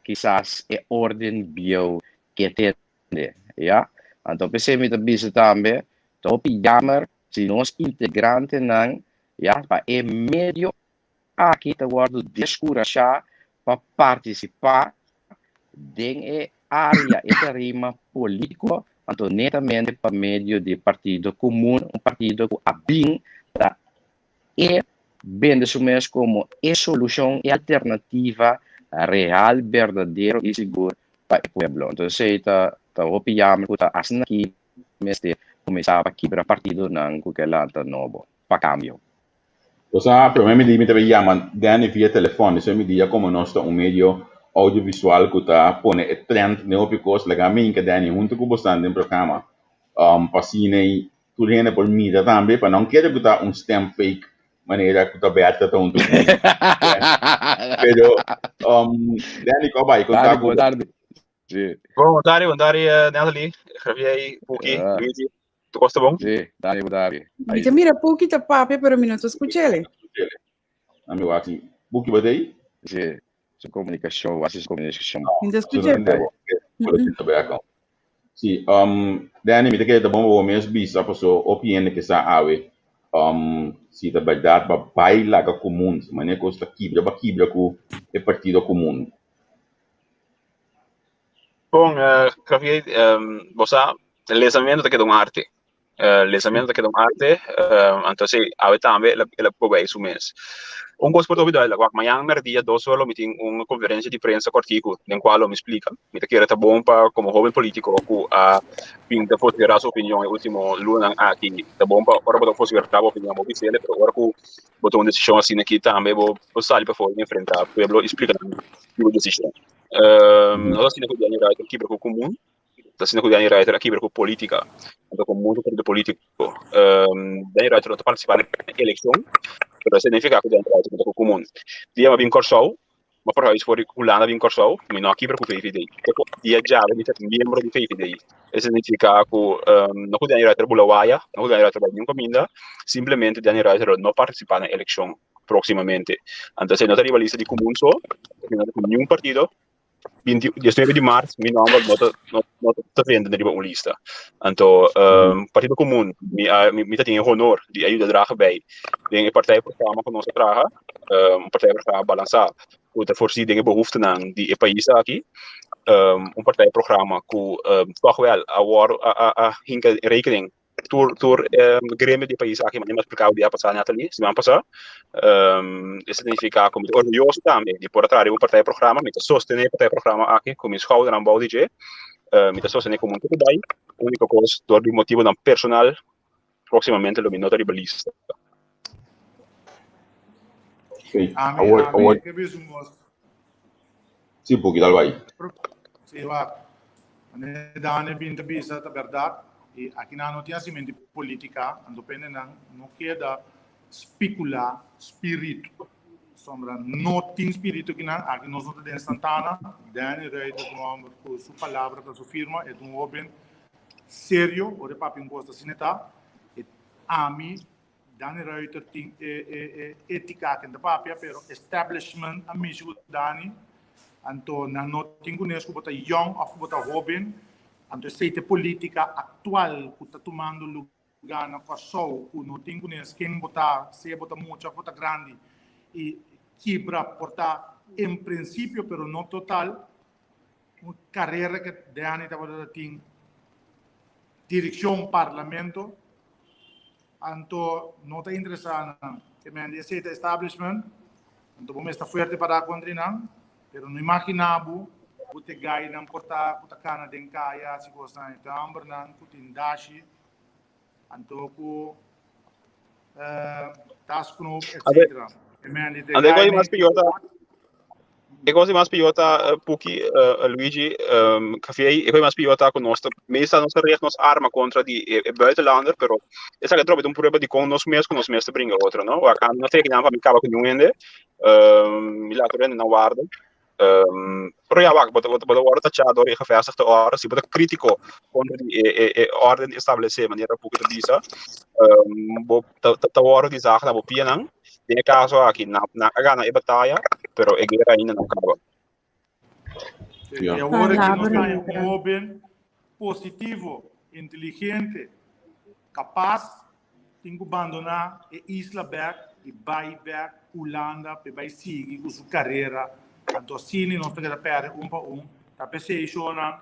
quizás é ordem bio que tende, ja? Então pensei me bisa também, topi jammer se nós integrante não, ja, para é meio aqui tá guardo descuraçar para participar de área e rima político, então netamente para meio de partido comum, partido que abin da e bem assumir como a solução e alternativa real, verdadeira e segura para o povo. Então, se está opinando que está assim aqui, mas começar a quebrar partido não que lá está novo para cambio. O sea, pero me di me llaman Dani via telefone, se mi dia como nós está medio audiovisual que está pone e trend neopicos legalmente Dani junto com bastante em programa. Passine tudo rende por mídia também, para não querer que tá stem fake maneira que tá aberta tá Pero Dani ko vai contar com Bom tarde, Natalie. Javier, Puki, Luigi. Tu gosta bom? Sim, Dari. Então, mira, Puki tá papo, pero minuto escucha ele. Amigo, assim, Puki vai daí? Sim, comunicação, assistência comunicação. Então, escucha ele. Sim, Dani, me quer bom o mês bisa passou opinião que sa awe. Se tá verdade para baila com comum, mas nem custa quebra com o partido comum. Bom, Javier, você lesamento da que dão arte. Lesamento da que dão arte, então se awe também ela pode isso mês. Gosto por ouvir ela, amanhã dia 2 horas me tem uma conferência de prensa cortico, em qual me explica, me quer tá bom para como jovem político a fim de fazer a sua opinião último luna aqui, tá bom para para fazer a opinião oficial, mas agora que botou uma decisão assim aqui também vou sair para fora enfrentar, para explicar a decisão. Nós assim que Dani Reiter aqui para o comum, assim que Dani Reiter aqui para a política, então como muito partido político, Dani Reiter não está participando da eleição. Pero significa que dentro do grupo comum. Dia bem corsou, mas por isso foi Holanda bem corsou, mas não aqui para o PVD. Dia já ele é membro do PVD. Isso significa que não pode ir a trabalhar, não pode ir a trabalhar nenhuma comida, simplesmente Dani Reiter não participar na eleição proximamente. Então se não tem lista de comum só, não tem nenhum partido. 19 de março, meu nome não está vendo na lista. Então, Partido Comum, me tem o honor de ajudar a bem. Tem a partij programa que nós traga, partij programa balançar, que está voorzien behoeften aan die país aqui. Partij programa que toch wel a hinken rekening door grêmio de país aqui, mas não explicava o dia passado Natalie, semana passada. Isso significa que muito orgulhoso também de por trás do partij programa, me sostener o partij programa aqui, com meu schouder aan bouw DJ, me sostener como muito bem, única coisa door die motivo dan personal, proximamente lo minuto de balista. Okay. Award. Sim, Puki, dal vai. Sim, va. Dani binta bisa ta verdade. E aqui na notícia de política, ando pende não queda especular espírito. Sombra, não tem espírito aqui nós não temos Santana, Dani Reiter com sua palavra, com sua firma, é um homem sério, o papo imposto assim está, e a mim, Dani Reiter tem ética aqui na papia, pero establishment, a mim, Dani, então, não tem conhecido, bota young, ou bota jovem, então, essa política atual, que está tomando lugar na Kosovo, que não tem conhecido, quem bota, se bota muito, bota grande, e quebra portar em princípio, pero não total, uma carreira que Dani estava tendo direção parlamento, então não está interessado que me esse establishment, então vamos estar forte para continuar, pero não imaginava o te gai não portar o cana de caia se gostar então Bernardo o tindashi, então o taskno etc. Ande coisa mais piota Puki Luigi Café e mais piota conosco meestal nos recht nos arma contra die buitenlander pero essa que tropa um problema de com nós mesmos te brinca outro não a kan não sei que não vai me acaba com nenhum milagre na guarda pero ja wacht wat wordt dat ja door gevestigde orde zie wat kritico contra die orde estabelecer maneira Puki de bisa worden die zaken na pianang de caso aqui na gana e batalha pero a guerra ainda não acaba. E agora que nós temos um homem positivo, inteligente, capaz de abandonar a Isla Berg e vai ver Holanda, vai seguir com sua carreira. Então, assim, nós temos que perder para tá pensando,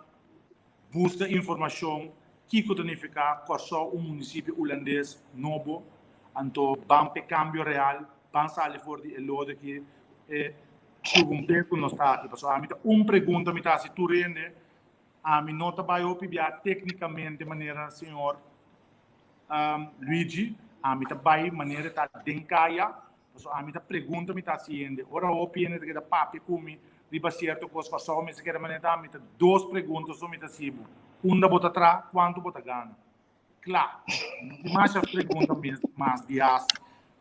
busca informação, que significa Kosovo, município holandês novo, então, vamos para cambio real, vamos sair fora de lado que um tempo não está aqui. Pessoal, pergunta, me está se tu rende, a mim não vai opinar tecnicamente de maneira, senhor Luigi, a mim vai maneira tá dencaia, pessoal, a mim pergunta, me está se rende. Ora opina que da papi come riba certo coisa só, mas que da maneira a mim duas perguntas só me está se uma bota atrás, quanto bota ganha. Claro, mais a pergunta mais dias.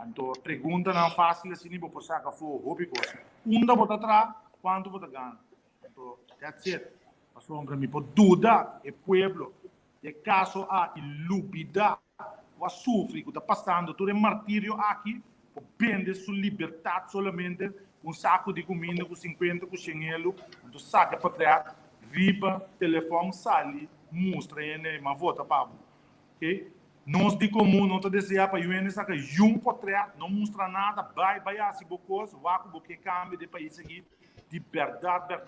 Então, pergunta não fácil assim, nem vou passar que for hobby coisa. Bota atrás, quanto bota ganha. Então, that's it. A sombra me pode dúvida, é pueblo, é caso a ilubida, o sofre, que está passando, todo é martírio aqui, o vende sua liberdade solamente, um saco de comida com 50, com 100 euros, então saca para trás, riba, telefone, sali, mostra, e uma volta para ok? Nós de comum, não te desejar para o saca portrait, não mostra nada, vai assim, bocos, vaco, porque cambia de país aqui, de verdade.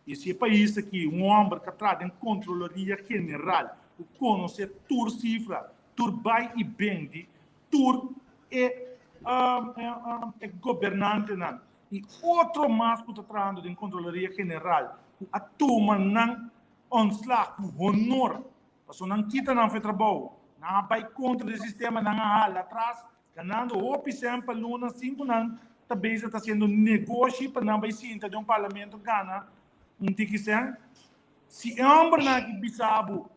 Esse país aqui, um homem que traz em controlaria general, o conhecer tur cifra, tur vai e vende, tur é governante, não. E outro mais que está trazendo em controlaria general, a turma não onslag, o honor, porque não quita não foi trabalho. Não vai contra o sistema, não há lá atrás, ganhando o sempre luna 5 não, também está sendo negócio para não vai sim, de um parlamento gana, tique se ambra na que bisabo,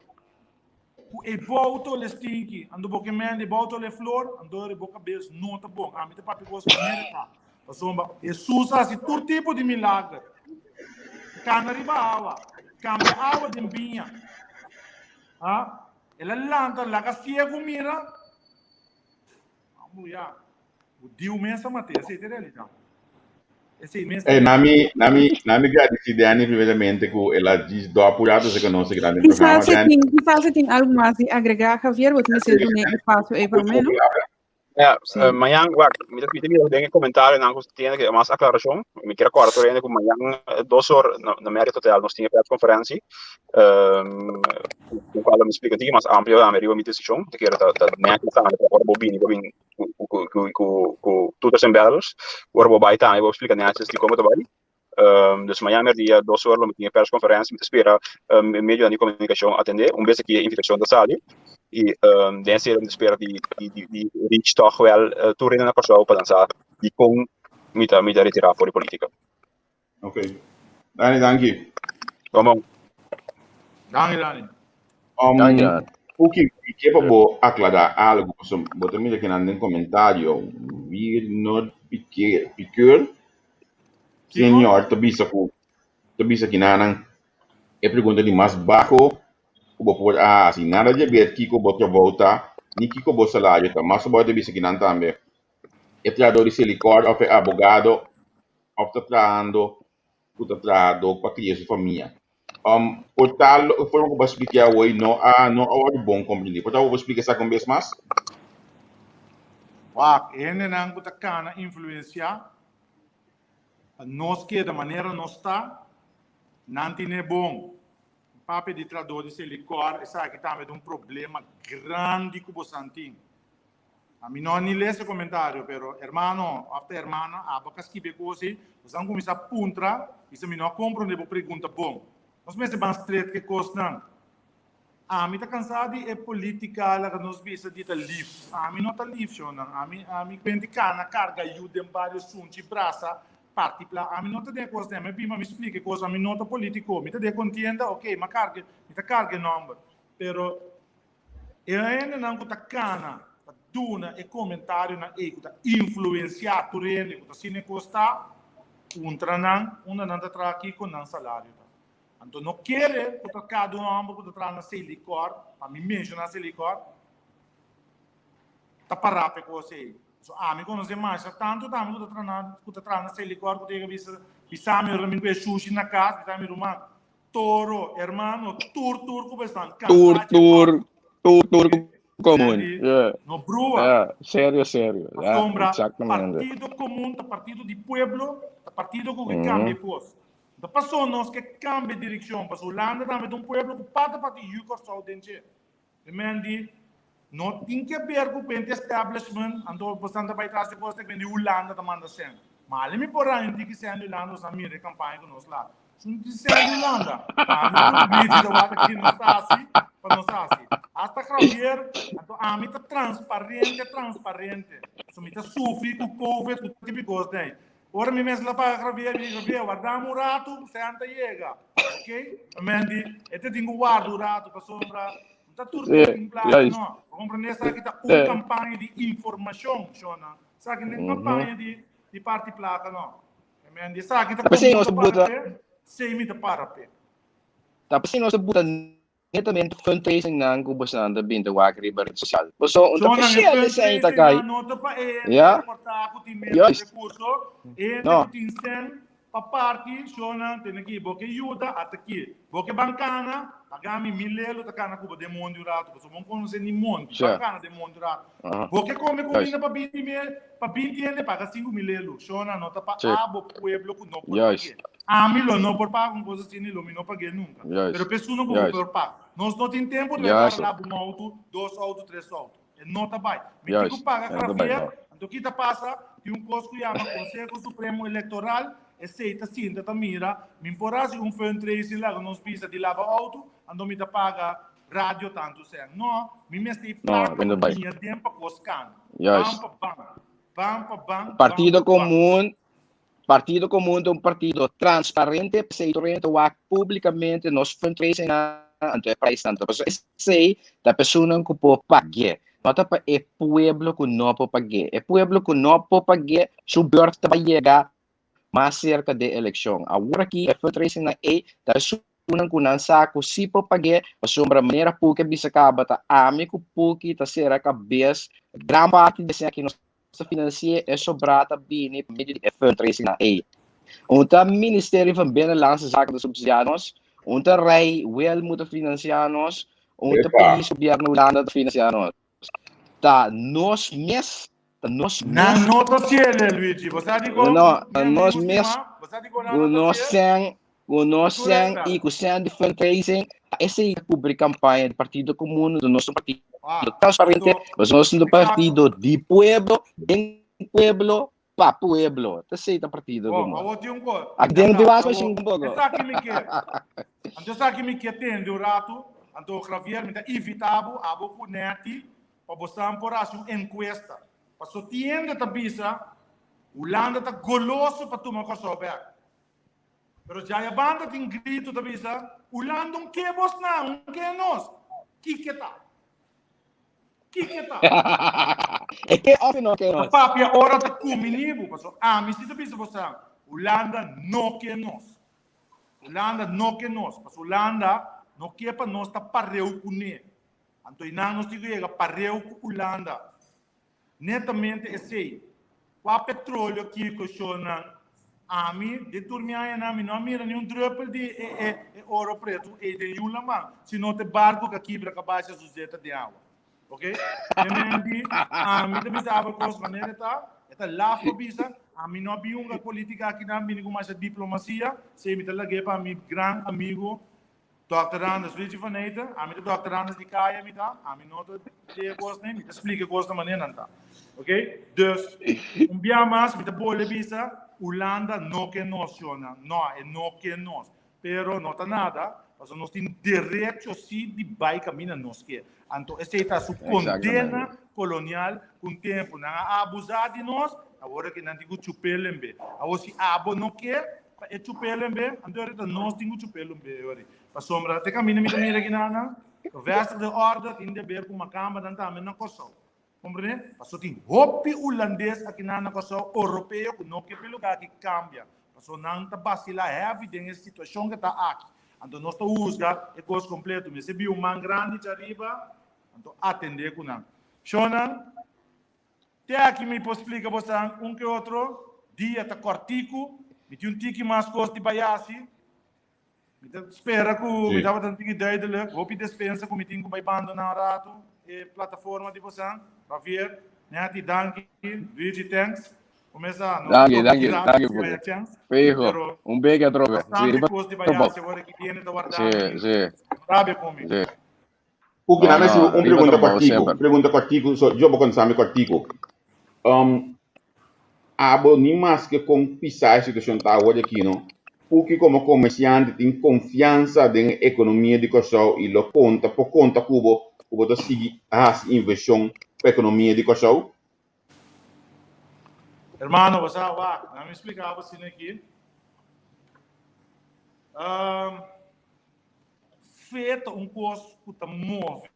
o voto le stinky, ando boca mende, voto le flor, ando boca bes, não tá bom, a mim tá papi gosto América, passomba, Jesus assim todo tipo de milagre, cana riba água, cambia água de vinha, ela lanta, lá que ciego mira, vamos já, o Dio mensa matéria, sei ter ali então. Nami graditi Dani primeiramente que ela diz do apoiado se conosco grande programa. Quizás você tem algo mais a agregar, Javier, vou te dizer do espaço aí para menos. Amanhã, me tem comentário não tem que mais aclaração. Me quero agora tô indo com amanhã 2 horas na média total nós tinha conferência. Com qual me explica mais amplo a minha decisão, que era da net está para bobini com tudo sem belos. Agora vou baita, eu vou explicar net de como trabalho. Dus amanhã é dia 2 horas me tinha persconferência, me espera meio de comunicação atender, vez aqui a invitação da sala. E dessa era espera de reach toch wel toerin naar Kosovo para dançar e com me retirar fora política. Ok. Dani, dank je. Vamos. Dank je. Dank je. O que para vou aclarar algo, botar me aqui no comentário, vir no piqueur, senhor, tabisa aqui na pergunta de mais baixo, o vou assim, nada de ver que o vou voltar, nem que o vou salário, tá, mas o vou tabisa aqui não também. É trador de silicor, ou é abogado, ou está tratando, para criar sua família. Portal, foi o que eu expliquei hoje, não há bom compreender. Portal, eu vou explicar essa conversa mais. Ene não está cana influenciar, nós que da maneira nós está, não tem bom. O papel de trador de silicor, essa que também é um problema grande que você tem. A mim não lê esse comentário, pero hermano, after hermana, abaca escrever coisas, você não começa a puntra, isso me não compreende a pergunta bom. Nós mesmo vamos straight que coisa não. A mim está cansado de política, lá que nós vemos dita livre. A mim não está livre, não. A mim pende cana, carga, ajuda em vários assuntos, braça, parte plá. A mim não está de coisa, mas me explica coisa, a mim não está político, me está de contienda, ok, mas carga, me está carga não, pero eu ainda não está cana. Duna e comentário na e que influenciar tu rende que assim nem custa não está aqui com não salário então não quer que cada homem que está na silicor a mim mencionar silicor tá parar para você so a mim quando você mais tanto tá me que está na silicor que tem que bisa me remin com sushi na casa bisa me rumah toro hermano tur que estão tur comum. No brua. Sério. Sombra, Exatamente. partido comum, partido de pueblo, partido que cambia coisa. Da passou nós que cambia direção, para Holanda também um pueblo que pata para o Yukos Saudente. Remendi, não tem que ver com o establishment, então bastante vai trazer coisa que a Holanda também manda sem. Mas ele me porra em que se a Holanda os amigos de campanha com nós lá. Não tem se a Holanda. Tá, não vídeo da aqui não está assim, para não está assim. Hasta Javier, a mim está transparente. So me está sofre com COVID, com tipo de coisa. Ora me mesmo lá para Javier, guardamos rato, se anda chega, ok? Mendi, este tenho guardo rato para sombra, está tudo em plano, não? Compreender essa que está uma campanha de informação, Shona. Sabe que nem campanha de parte placa, não? Mendi, sabe que está como sei me para pé. Tá passando nossa buta netamente fundraising nang kubasan da binta wakri barit social. So unta official sa ita kay. Nota pa Yeah. porta ko ti Yes. recurso e No. tinsen pa parti sona tenegi boke yuda ataki. Boke bancana agami milelo takana ko de mondo rato so mon conosce ni mondo Sure. bancana de mondo rato. Boke come comida pa binti ende paga 5 milelo sona nota pa Sure. abo pueblo ko no Yes. Amilo não por pago com coisas assim, não me não paguei nunca. Yes. Pero pessoa não Yes. por pago. Nós não tem tempo de Yes. levar lá um auto, 2 autos, 3 autos. E não tá bem. Me Yes. digo paga Não tá bem, para não. então que tá passa que coisa que chama Conselho Supremo Eleitoral aceita sim, tá mira, me imporase fundraising lá que nós pisa de lava auto, ando me tá paga rádio tanto sem. Não, me mesti placa não tá bem. minha tempo coscan. Yes. Bam. Partido comum é um partido transparente, pseudorente, o publicamente nos fundraising na ante país tanto. Sei da pessoa não que pode pagar. Nota para o pueblo que não pode pagar. O pueblo que não pode pagar, subir vai chegar mais cerca da eleição. Agora aqui é fundraising na da pessoa que não sabe se pode pagar, a sombra maneira porque bisa acaba tá amigo porque tá ser a cabeça. Grande parte desse aqui nós financiar é sobrada bem meio de fundraising na Unta Ministério van Binnenlandse Zaken dos subsidianos, unta rei wel moeten financiar nós, unta país governo Holanda te financiar nós. Tá nós mes, Não, não tô cielo, Luigi. Você digo nós mes, o nós e com de fundraising, essa é a cobrir campanha do Partido Comum do nosso partido transparente, mas nós do partido de pueblo, pueblo, pa pueblo. Esse é o partido comum. Aqui dentro de lá mas um pouco. Então sabe me que atende o rato, então Javier me tá evitado a boco neti para você por uma encuesta. Para só tiende a bisa, Holanda tá goloso para tomar Kosovo. Pero já a banda tem grito da bisa, Holanda não quer vos não, quer nós. Que tá? Kiketa. É que off não que nós. Papi, a hora de comigo, pastor. Me sinto bem você. Holanda não quer nós. Holanda não quer nós. Pastor, Holanda não quer para nós estar pareu com ele. Então, nós temos que chegar pareu com Holanda. Netamente, esse. O petróleo que questiona a mim, de dormir a mim, não mira nenhum druppel de ouro preto e de nenhum lamão. Se não tem barco que aqui para acabar essa sujeita de água. Ok? A mim também sabe que maneira está lá para bisa. A mim não havia uma política aqui na minha como essa diplomacia. Se me telege para meu grande amigo Dr. Anders Luigi van Eeten. A mim Dr. Anders de Kaya me tá. A mim não te gosto nem. Me explica coisa maneira não tá. Ok? Dus dia mais me tá boa bisa. Holanda não quer nós, não quer nós. Pero não tá nada. Mas nós temos direito sim de vai caminhar nós quer. Então, essa é a sua condena colonial com o tempo. Não abusar de nós, agora que não tem que chupelembe. Agora, se abo não quer, é chupelembe, então nós temos que chupelembe. Para sombra, te caminha me também aqui na veste de ordem, tem de ver com uma câmera, também na Kosovo. Compreende? Passou tem hopi holandês aqui na Kosovo, europeu, que não quer pelo lugar que cambia. Passou não está vacila, é evidente a situação que está aqui. Então, nós estamos usando o curso completo. Mas se viu um man grande de arriba, então, atender com ele. Shonan, até aqui me posso explicar você que outro dia está cortico, me tem tiki mais coisa de baiasi, me espera que me dava tanto que ideia de ler, vou pedir dispensa que me tem que abandonar rato, e plataforma de você, para ver, né, de danke, Luigi, thanks. Começa no Danke Fijo, un big a trove. Sì. O que não é pergunta cortico, eu vou contar cortico. Abo nem mais que com pisar a situação tá hoje aqui, não? Porque como comerciante tem confiança na economia de Kosovo e lo conta por conta cubo to seguir as inversão para economia de Kosovo. Hermano, você vai me explicar assim aqui. Feita coisa que está move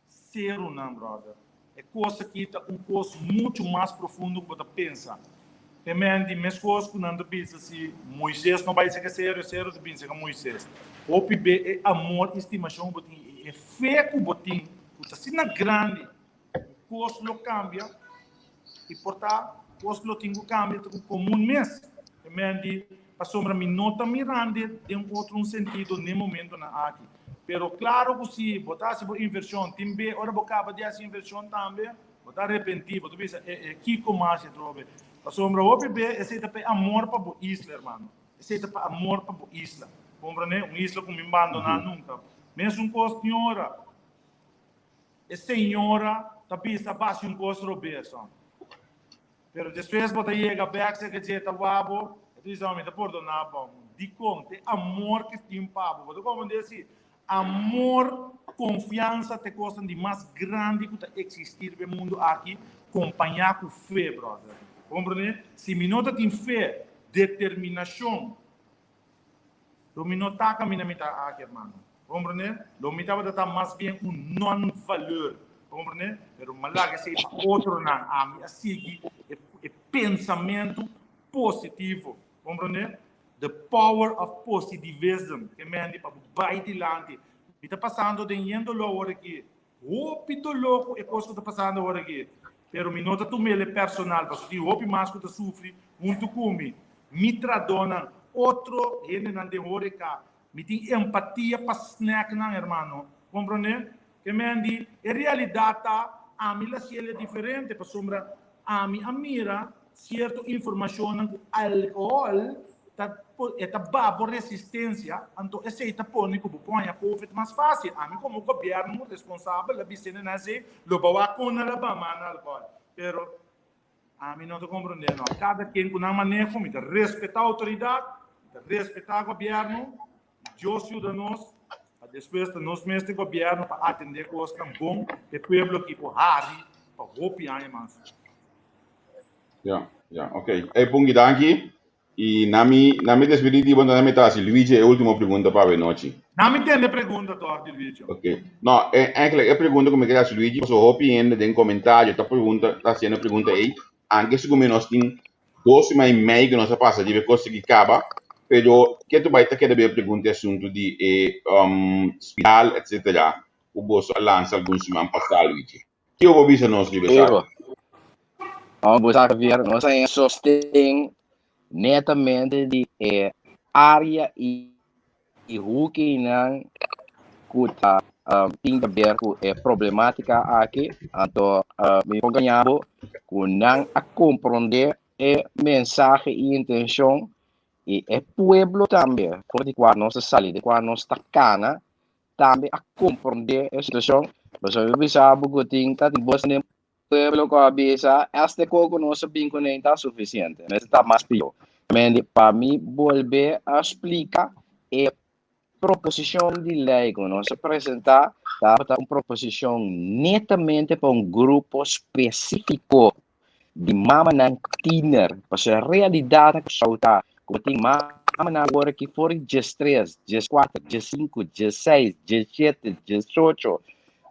ser não, brother. É coisa que está coisa muito mais profundo que você pensa. Também de mesmas coisas que não pensa se Moisés não vai ser sério de pensa que Moisés. O PB é amor, estimação, é fé que botim, que está sendo grande, coisa não cambia e portanto coisa não tem que cambiar comum mesmo. Também de a sombra me nota mirando de outro sentido no momento na aqui. Pero claro que se botasse por inversão, também ora bocava de essa inversão também, botar repentino, tu pensa que como se trove. A sombra o PB é para amor para o isla, irmão. É para amor para o isla. Compreende? Isla como me abandonar nunca. Mesmo com a senhora, a senhora tá pensa baixa coisa robeção. Pero depois bota chega back se que dizer tá wabo, diz homem tá perdonar bom. De conta, amor que tem pabo. Você como dizer amor, confiança te coisa de mais grande que existir no mundo aqui, acompanhar com fé, brother. Compreende? Se me nota tem fé, determinação, lo me nota caminha me tá aqui, irmão. Compreende? Lo me tá dar mais bem non-valor. Compreende? Pero malaga se outro não, a mim assim é pensamento positivo. Compreende? The power of positivism, que me ande para baixo de lante. Está passando dentro do logo aqui. O pito louco é coisa que está passando agora aqui. Pero me nota tu mele personal, porque o opi mais que está sofre, muito come. Me tradona outro, ele não tem hora cá. Me tem empatia para snack não, irmão. Compreende? Que me ande, em realidade, a mim é diferente, para sombra, a mim mira certa informação com álcool, está babo resistência, então esse está pondo que põe a COVID mais fácil. A mim como governo responsável, a vicina nasce, lo bawa com a bamana álcool. Pero a mim não estou compreendendo. Cada quem com uma maneira, me respeitar a autoridade, respeitar o governo, eu cidadãos, depois de nós mesmos o governo para atender coisas tão bom, que o povo aqui por Harry, para roupiar mais. Ja, ok. Bom, danke. E na me despedida, na me tá, Luigi, é a última pergunta para a noite. Não me entende a pergunta, Torque, Luigi. Ok. Não, é a pergunta que me queria Luigi, só opinião de comentário, tá pergunta, tá sendo pergunta aí, anche se como nós tem 12 mais e meio que nós passa de ver coisa que acaba, pero que tu vai estar querendo ver pergunta assunto de espiral, etc. O bolso lança alguns semanas passar, Luigi. Que eu vou ver nós de Ego. Vamos a ver, nós temos sostém netamente de área e o que não kuta tinga ver com problemática aqui, então me ganhava com não a compreender mensagem e intenção e pueblo também, porque quando nós saímos de quando nós está cana, também a compreender a situação, mas eu bisa que tinha de boas nem pueblo com a bisa, este coco não se bem nem está suficiente, mas está mais pior. Mas para mim volver a explicar proposição de lei que nós apresentar, tá uma proposição netamente para um grupo específico de mama não tiner, para a realidade que está, como tem mama agora que for 13, 14, 15, 16, 17, 18,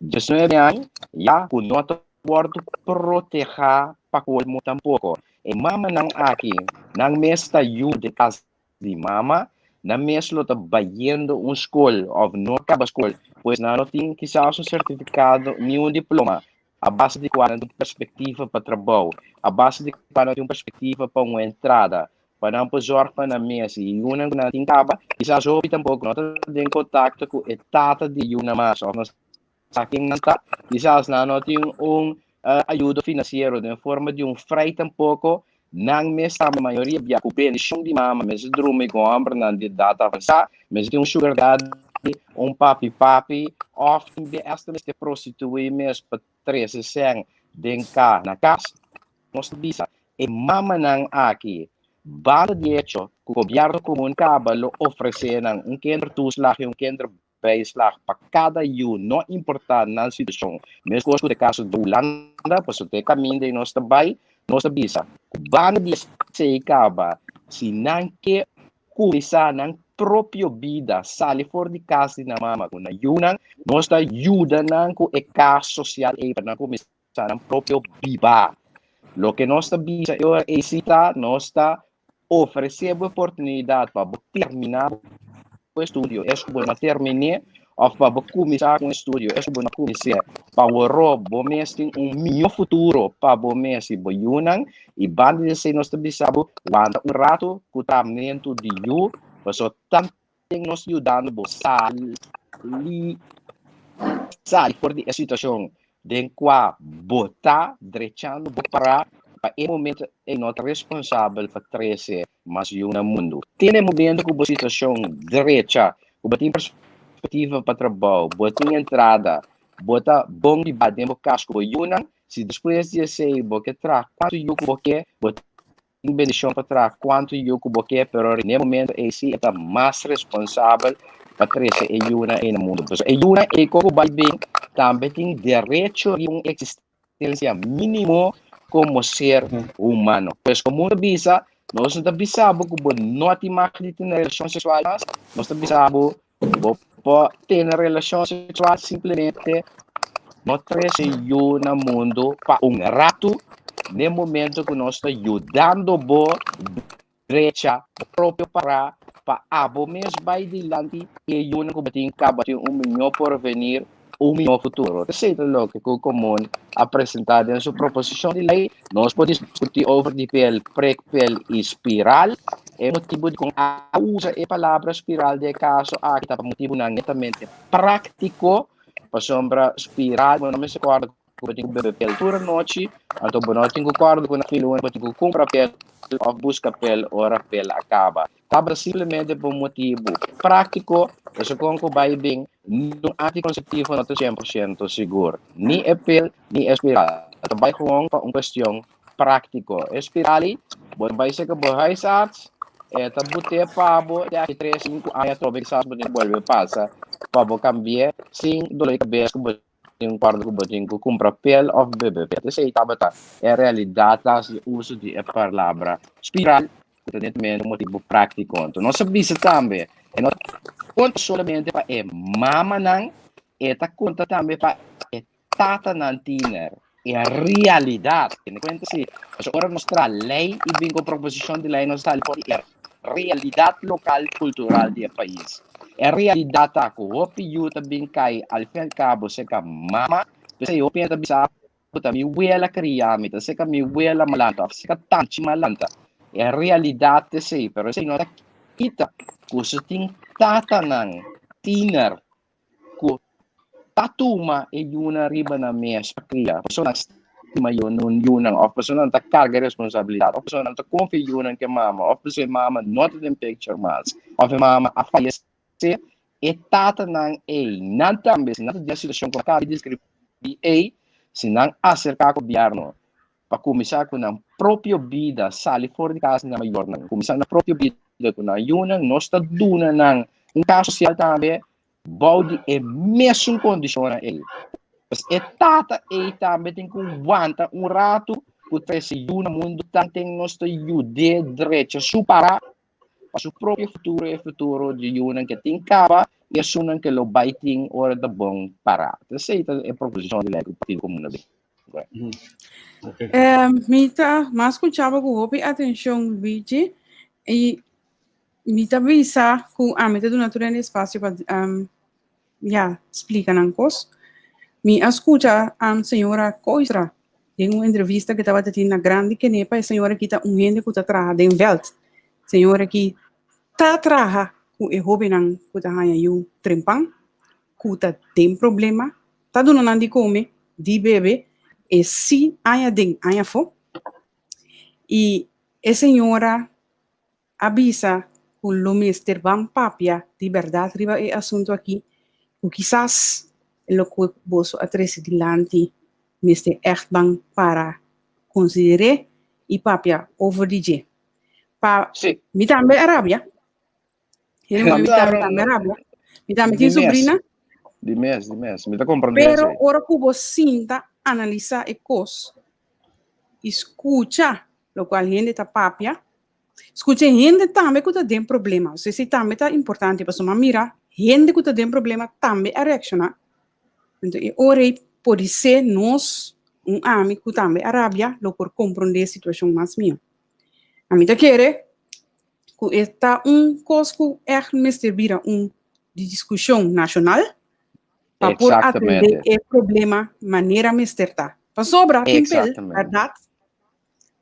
19 anos, já com nota bordo proteger para colmo tampouco. E mama não aqui, não me está de casa de mama, na mesmo está bayendo escola ou não acaba escola, pois não tem quizás certificado nem diploma. A base de quando tem perspectiva para trabalho, a base de quando tem perspectiva para uma entrada, para não pôr para na mesa e uma não tem caba, quizás eu tampouco não tem contato com a etapa de uma massa, ou não sabe não está, quizás não tem ajuda financeira de forma de freio tampouco. Nang mesa a maioria via o benchão de mama, mas drume com ambre na de data avançar, mas tem sugar daddy, papi, often de esta vez de prostituir mesmo para 13 cent den cá na casa, nós bisa e mama nang aqui, banda de hecho, que o governo comum cabalo oferecer nang kender tuslag e kender beislag para cada não importa na situação, mesmo com o caso do Holanda, pois o caminho de nós também, nós bisa banda de se acaba se não que começar na própria vida sale fora de casa na mama com ayunan nós está ajuda na com a casa social e para começar na própria vida lo que nós está bisa eu cita nós está oferecer a oportunidade para terminar o estudo é como terminar ou para começar com o estudo é como começar para o roubo mesmo melhor futuro para o mesmo boiunan e banda de se nós também sabe quando rato que o tratamento de you passou tanto nos ajudando a sair fora da situação de qual botar direitando para em momento é nosso responsável para crescer mas no mundo tem momento que a situação direita o tem perspectiva para trabalho botar entrada botar bom de dentro do casco boiunan se depois de ser porque traz quanto eu que botar bendição para trás quanto eu que pero no momento é se é mais responsável para crescer e una no mundo e una é como vai bem também tem direito de uma existência mínimo como ser humano pois como mundo bisa nós não sabemos que não tem mais de ter relações sexuais nós não sabemos ter relações sexuais simplesmente não cresce no mundo para rato no momento que nós estamos ajudando a direita próprio para abo mesmo vai adiante e eu não tem melhor porvenir melhor futuro. Sei lo que o comum apresentado em sua proposição de lei nós podemos discutir over de pré-pel e espiral é motivo de a usa a palavra espiral de caso aqui está motivo netamente prático para sombra espiral não me recordo que eu bebe pel toda noite então eu tenho acordo com a filha eu tenho comprar pel ou busca pel ora pel acaba simplesmente por motivo prático você com o vai bem no anticonceptivo não estou 100% seguro nem é pel nem é espiral então vai com uma questão prático espiral vai ser que vai ser tabute pabo de 3 5 anos trobe sas bode volve passa pabo cambia sim dole cabeça um quarto que compra pel of bebê. Sei tabata é realidade o uso de palavra espiral netamente um motivo prático. Então, nós sabemos também, e não conta somente para mama não, e tá conta também para tata não tiner. É a realidade. Conta se, agora nossa lei e bem com proposição de lei nossa é a realidade local cultural do país. É a realidade que o OPU também cai ao fim e ao cabo, se que mama, se o OPU também sabe, também huela criamita, se que me huela malanta, se que tanto malanta. É a realidade, sim, mas se não kita, que se tem tata não, tiner, que tatuma e una riba na mesa cria. Pessoa estima yun ang of pessoa ta carga responsabilidade. Of pessoa ta confia yun que mama. Of pessoa mama not in picture mas. Of mama a falece e tata nang e nan também na situação com a descrever e se não acercar com o governo para começar com a própria vida sair fora de casa na maior não. Começar na própria vida com a yun ang nós ta duna nang caso social também body e mesmo condiciona ele. Mas é tata e também tem que aguentar rato que trece no mundo tem nosso jude direito superar para o próprio futuro e futuro de uma que tem capa e assumem que lo baiting hora da bom para. Essa é a proposição de lei do Partido Comunista. Mita, mas escuchava com open atenção, Vigi, e Mita visa que a meta do natureza espaço para explica nan cos. Mi escuta a senhora Coisra em uma entrevista que estava tendo na grande que nepa a senhora que está gente que está trabalhando em Welt. Senhora que está trabalhando com o hobby nan que está ganhando trempang, que está tem problema, está dando nan de comer, de beber, e se há den há fo. E a senhora avisa que o mister van papia de verdade riba e assunto aqui. O quizás lo que vos atrese dilante neste echt bang para considerar e papia over DJ. Pa Sim. mi tambe Arabia. Ele mi tambe Arabia. Mi tambe tem sobrina. De mês. Me tá compreendendo. Pero ora que vos sinta analisar e cos. Escucha lo qual gente tá papia. Escucha gente também que tem problema. Se também tá importante para sua mira. Gente que tem problema também a reaccionar. Então, ora pode ser nós, amigo que também Arábia, lo por compreender a situação mais minha. A mim tá querer que está coisa que é servir de discussão nacional para por atender o problema maneira mesterta. Para sobra, tem verdade,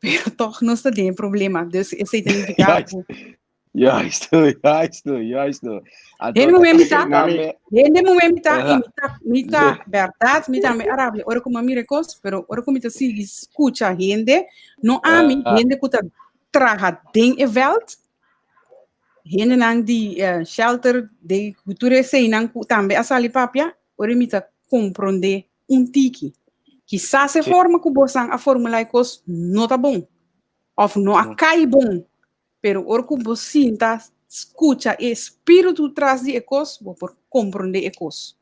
pero toch não está tem problema. Dus esse identificado. Ja, isto. Ele não imita verdade, imita Arábia. Ora como mira coisa, pero ora como se escuta gente, não há gente que traga ding e Welt. Gente nang di shelter de cultura sei nang também a sali papia, ora imita compreender tiki. Quizás a forma que você a formular coisa não tá bom, ou não acai bom. Pero ora que você sinta, escuta e espírito traz de ecos, por compreender ecos.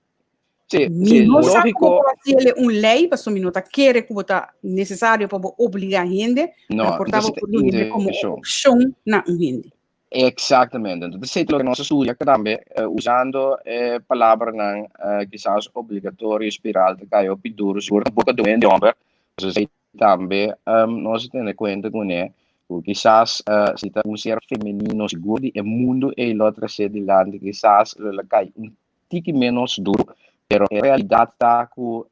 Sim, lógico. Se ele lei, para o minuto quer que está necessário para obrigar a gente, não, portava por gente como opção na gente. Exatamente. Então, sei que nós estudamos também usando palavras quizás obrigatório, espiral, que caiu piduro, seguro, boca do ende homem. Sei também nós temos conta com ele. Quizás se está um ser feminino seguro e mundo e outra ser de lado quizás ela cai tique menos duro, pero a realidade está com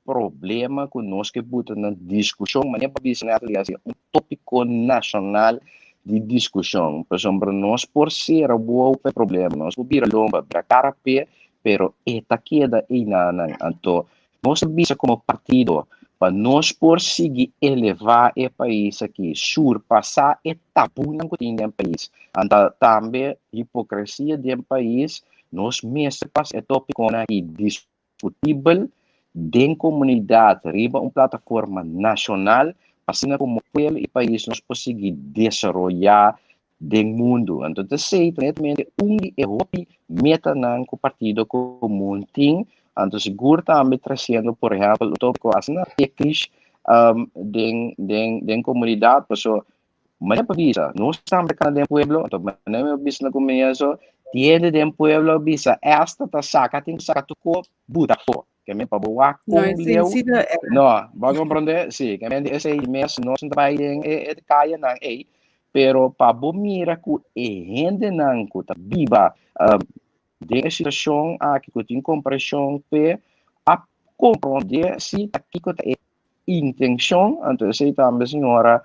problema que nós que botar na discussão, mas é para dizer tópico nacional de discussão. Por exemplo, nós por ser o problema, nós podemos lomba para carapé, pero esta queda aí então nós visa como partido para nós por seguir elevar o país aqui, surpassar o tabu que tem no país. Então, também, hipocrisia do país, nós mesmos passamos tópico aqui discutível dentro da comunidade, riba uma plataforma nacional, assim como o país nós conseguir desenvolver dentro do mundo. Então, sei, realmente, meta com o partido comum tem. Então, seguro também trazendo, por exemplo, o tópico assim, tecnis, den comunidade, pessoa, Mañana visa, no estamos de pueblo, entonces mañana visa na comienzo, tiene de pueblo visa, esta ta saca, tem saca tu co, buta fo, que me pa boa No, com leu, é no, va compreender, sí, que me esse mês não se vai em caia na pero pa bo mira ku rende nan ku ta biba de situação aqui que tem compreensão pe a compreender se aqui que é intenção, então se também senhora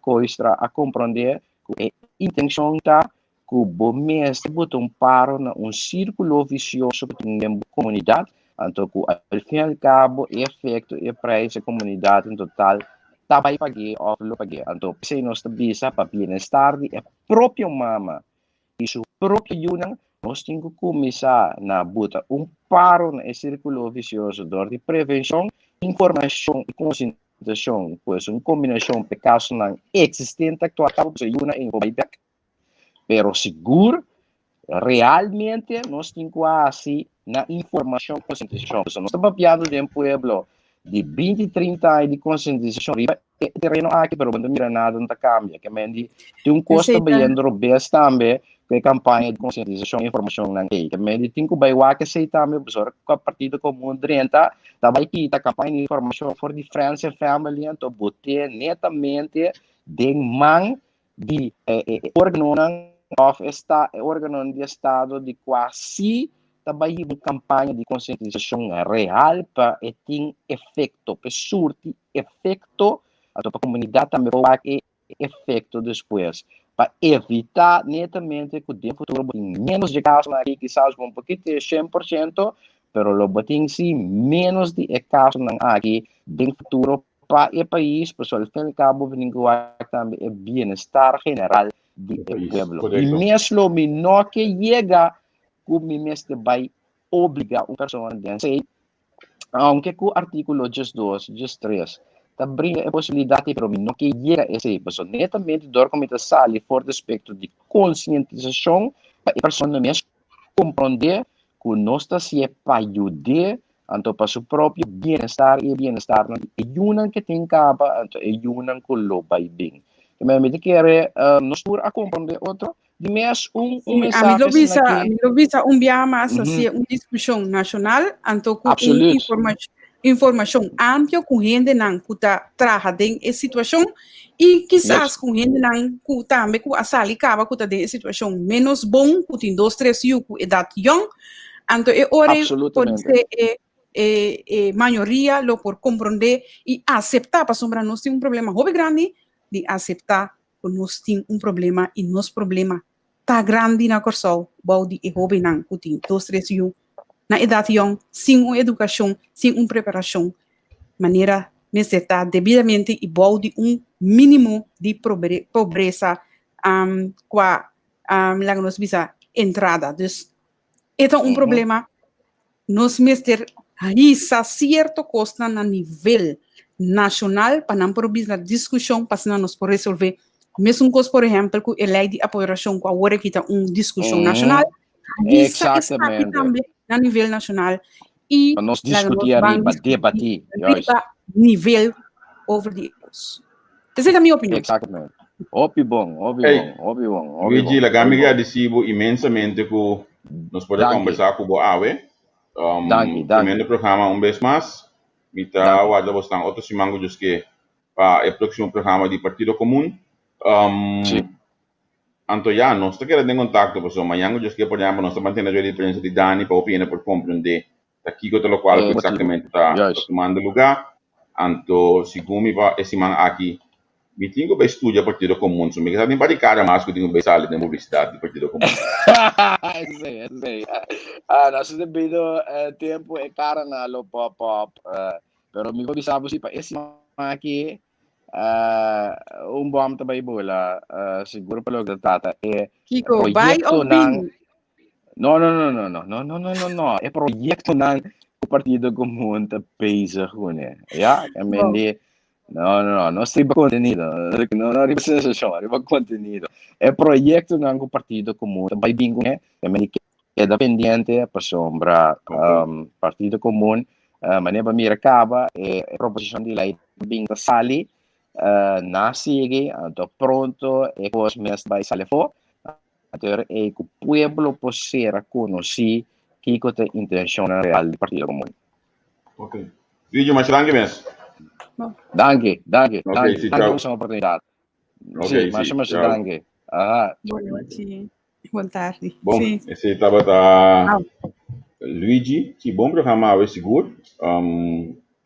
coistra a compreender que intenção tá que o bom mestre botou paro na círculo vicioso que tem na comunidade, então que ao fim e ao cabo efeito e para essa comunidade em total tabay pagi o lo pagi então se nós bisa para bem-estar de próprio mama e seu próprio yunang nós temos que começar na buta paro na círculo vicioso de prevenção, informação e conscientização, pois uma combinação de casos não existente que acaba de yuna em buyback, pero seguro realmente nós temos que assim na informação e conscientização, nós estamos papiando de pueblo de 20, 30 anos de conscientização terreno aqui, pero não mira nada, não cambia, que mendi tem custo bem robust também que campanha de conscientização e informação não é, que mendi tem que bailar que sei também, professor, com a partida comum 30, também que a campanha de informação for the friends and family, então bote netamente de man de órgão de estado de quase também uma campanha de conscientização real para ter efeito, para surtir efeito, para a comunidade também vai ter efeito depois, para evitar netamente que no futuro menos de casos aqui, quizás um pouquinho de 100%, mas lo botem sim menos de casos aqui no futuro para o país, para o fim e cabo também é bem-estar general do povo. E mesmo não que chega como mestre vai obrigar uma pessoa a dizer, aunque com o artículo just 2, just 3, também é possibilidade para mim não que chega a essa pessoa netamente do argumento sale for aspecto de conscientização para a pessoa mesmo compreender que nós se é para ajudar então para o próprio bem-estar e bem-estar é uma que tem capa então é uma que lo vai bem. Mas me quer nós por a compreender outro de mês mensagem aqui. A visa dia mais assim uma discussão nacional, então com informação ampla com gente não que está trabalhando em situação e quizás com gente não que também com a sala acaba que está em situação menos bom, que tem 2, 3 anos com idade young, então é hora pode ser maioria lo por compreender e aceitar para sombra nós tem problema muito grande de aceitar que nós temos problema e nosso problema tá grande na Corsol, balde e hobby não, que tem 2, 3 anos na idade young, sem uma educação, sem uma preparação, maneira necessitar devidamente e balde mínimo de pobreza com a nós visa entrada. Então problema nós mestre aí certo custa na nível nacional para não produzir a discussão para não nos resolver mesmo coisa por exemplo que a lei de apoderação com a hora que está discussão nacional exatamente também na nível nacional e nós discutir para debater nível over the course. Essa é a minha opinião. Exatamente. Bom. Vigila, kami adesivo imensamente que nós podemos conversar com o Awe. Tremendo programa vez mais. Mita wala bostang outro simango just que para o próximo programa de Partido Comum. Anto ya nós está querendo contato pessoal, mas yango just que por exemplo nós mantendo a diferença de Dani para opinar por compreender aqui que o qual exatamente está tomando lugar. Anto sigumi pa esse man aqui me tinha que estudar o Partido Comum, so me que tem para cara mais que tinha que sair da publicidade do Partido Comum. Sei. Nós devido tempo é cara na lo pop pero me bisabo si pa esse man aqui bom também bola seguro pelo da tata é Kiko vai ou bem? No, é projeto ng Partido Comum ta pesa hune. Ya, kami no striba contenido. No riba sensação, riba contenido. É projeto ng Partido Comum ta baibing ne, kami queda pendiente para sombra Partido Comum, maneba miracaba proposição de lei bing ta sali nasige, anto pronto, e cos mes by salefo, ater e cu pueblo posera conoci que te intenção real do Partido Comum. Ok. Vídeo mais grande mesmo. Danke. Ok, Danke sim, por tchau. essa oportunidade. Ok, Sim, sim, mas tchau. danke. Ah, Boa noite. Boa tarde. Bom, Sim. esse estava Luigi, que bom programa é seguro.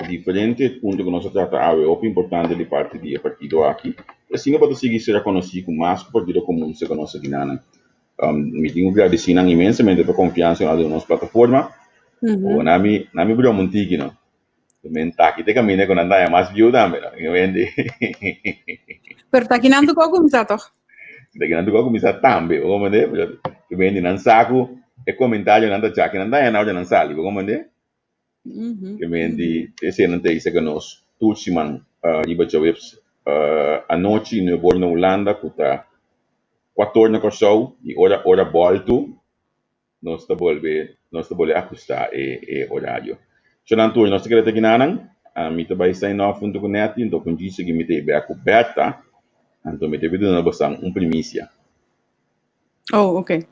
Diferente ponto que nós tratamos é o importante de parte do partido aqui. Assim, eu posso seguir ser conhecido como mais partido comum se conosco aqui na me tenho que agradecer imensamente pela confiança na nossa plataforma. O nami bro montigi no. Men taki te kamine ko nanda ya mas view dame no. Eu ende. Pero tá aqui não do começar, toch? Daqui nanti ko bisa tambe, o como de, que vende nan saco e comentário nanda chaki nanda ya na não sali, o como de. Que vende esse não tem isso que nós tuchiman iba jawebs a noite no bor na Holanda kuta 14 ko show e ora volto nós tá bolve ajustar e horário. Chananto nós queremos aqui nanang, a mim também está em off junto com net, então com isso que me teve a coberta, então me teve dando bastante primícia. Oh, ok.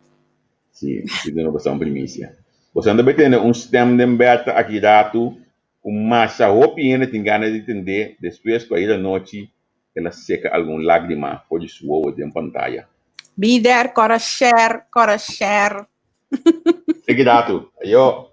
Sim, me dando bastante primícia. Você anda tendo stem de aberta aqui dado, massa opinião tem ganas de entender, depois com a ida noite, ela seca algum lágrima por isso o de pantalla. Be there, cora share. Aqui dado, eu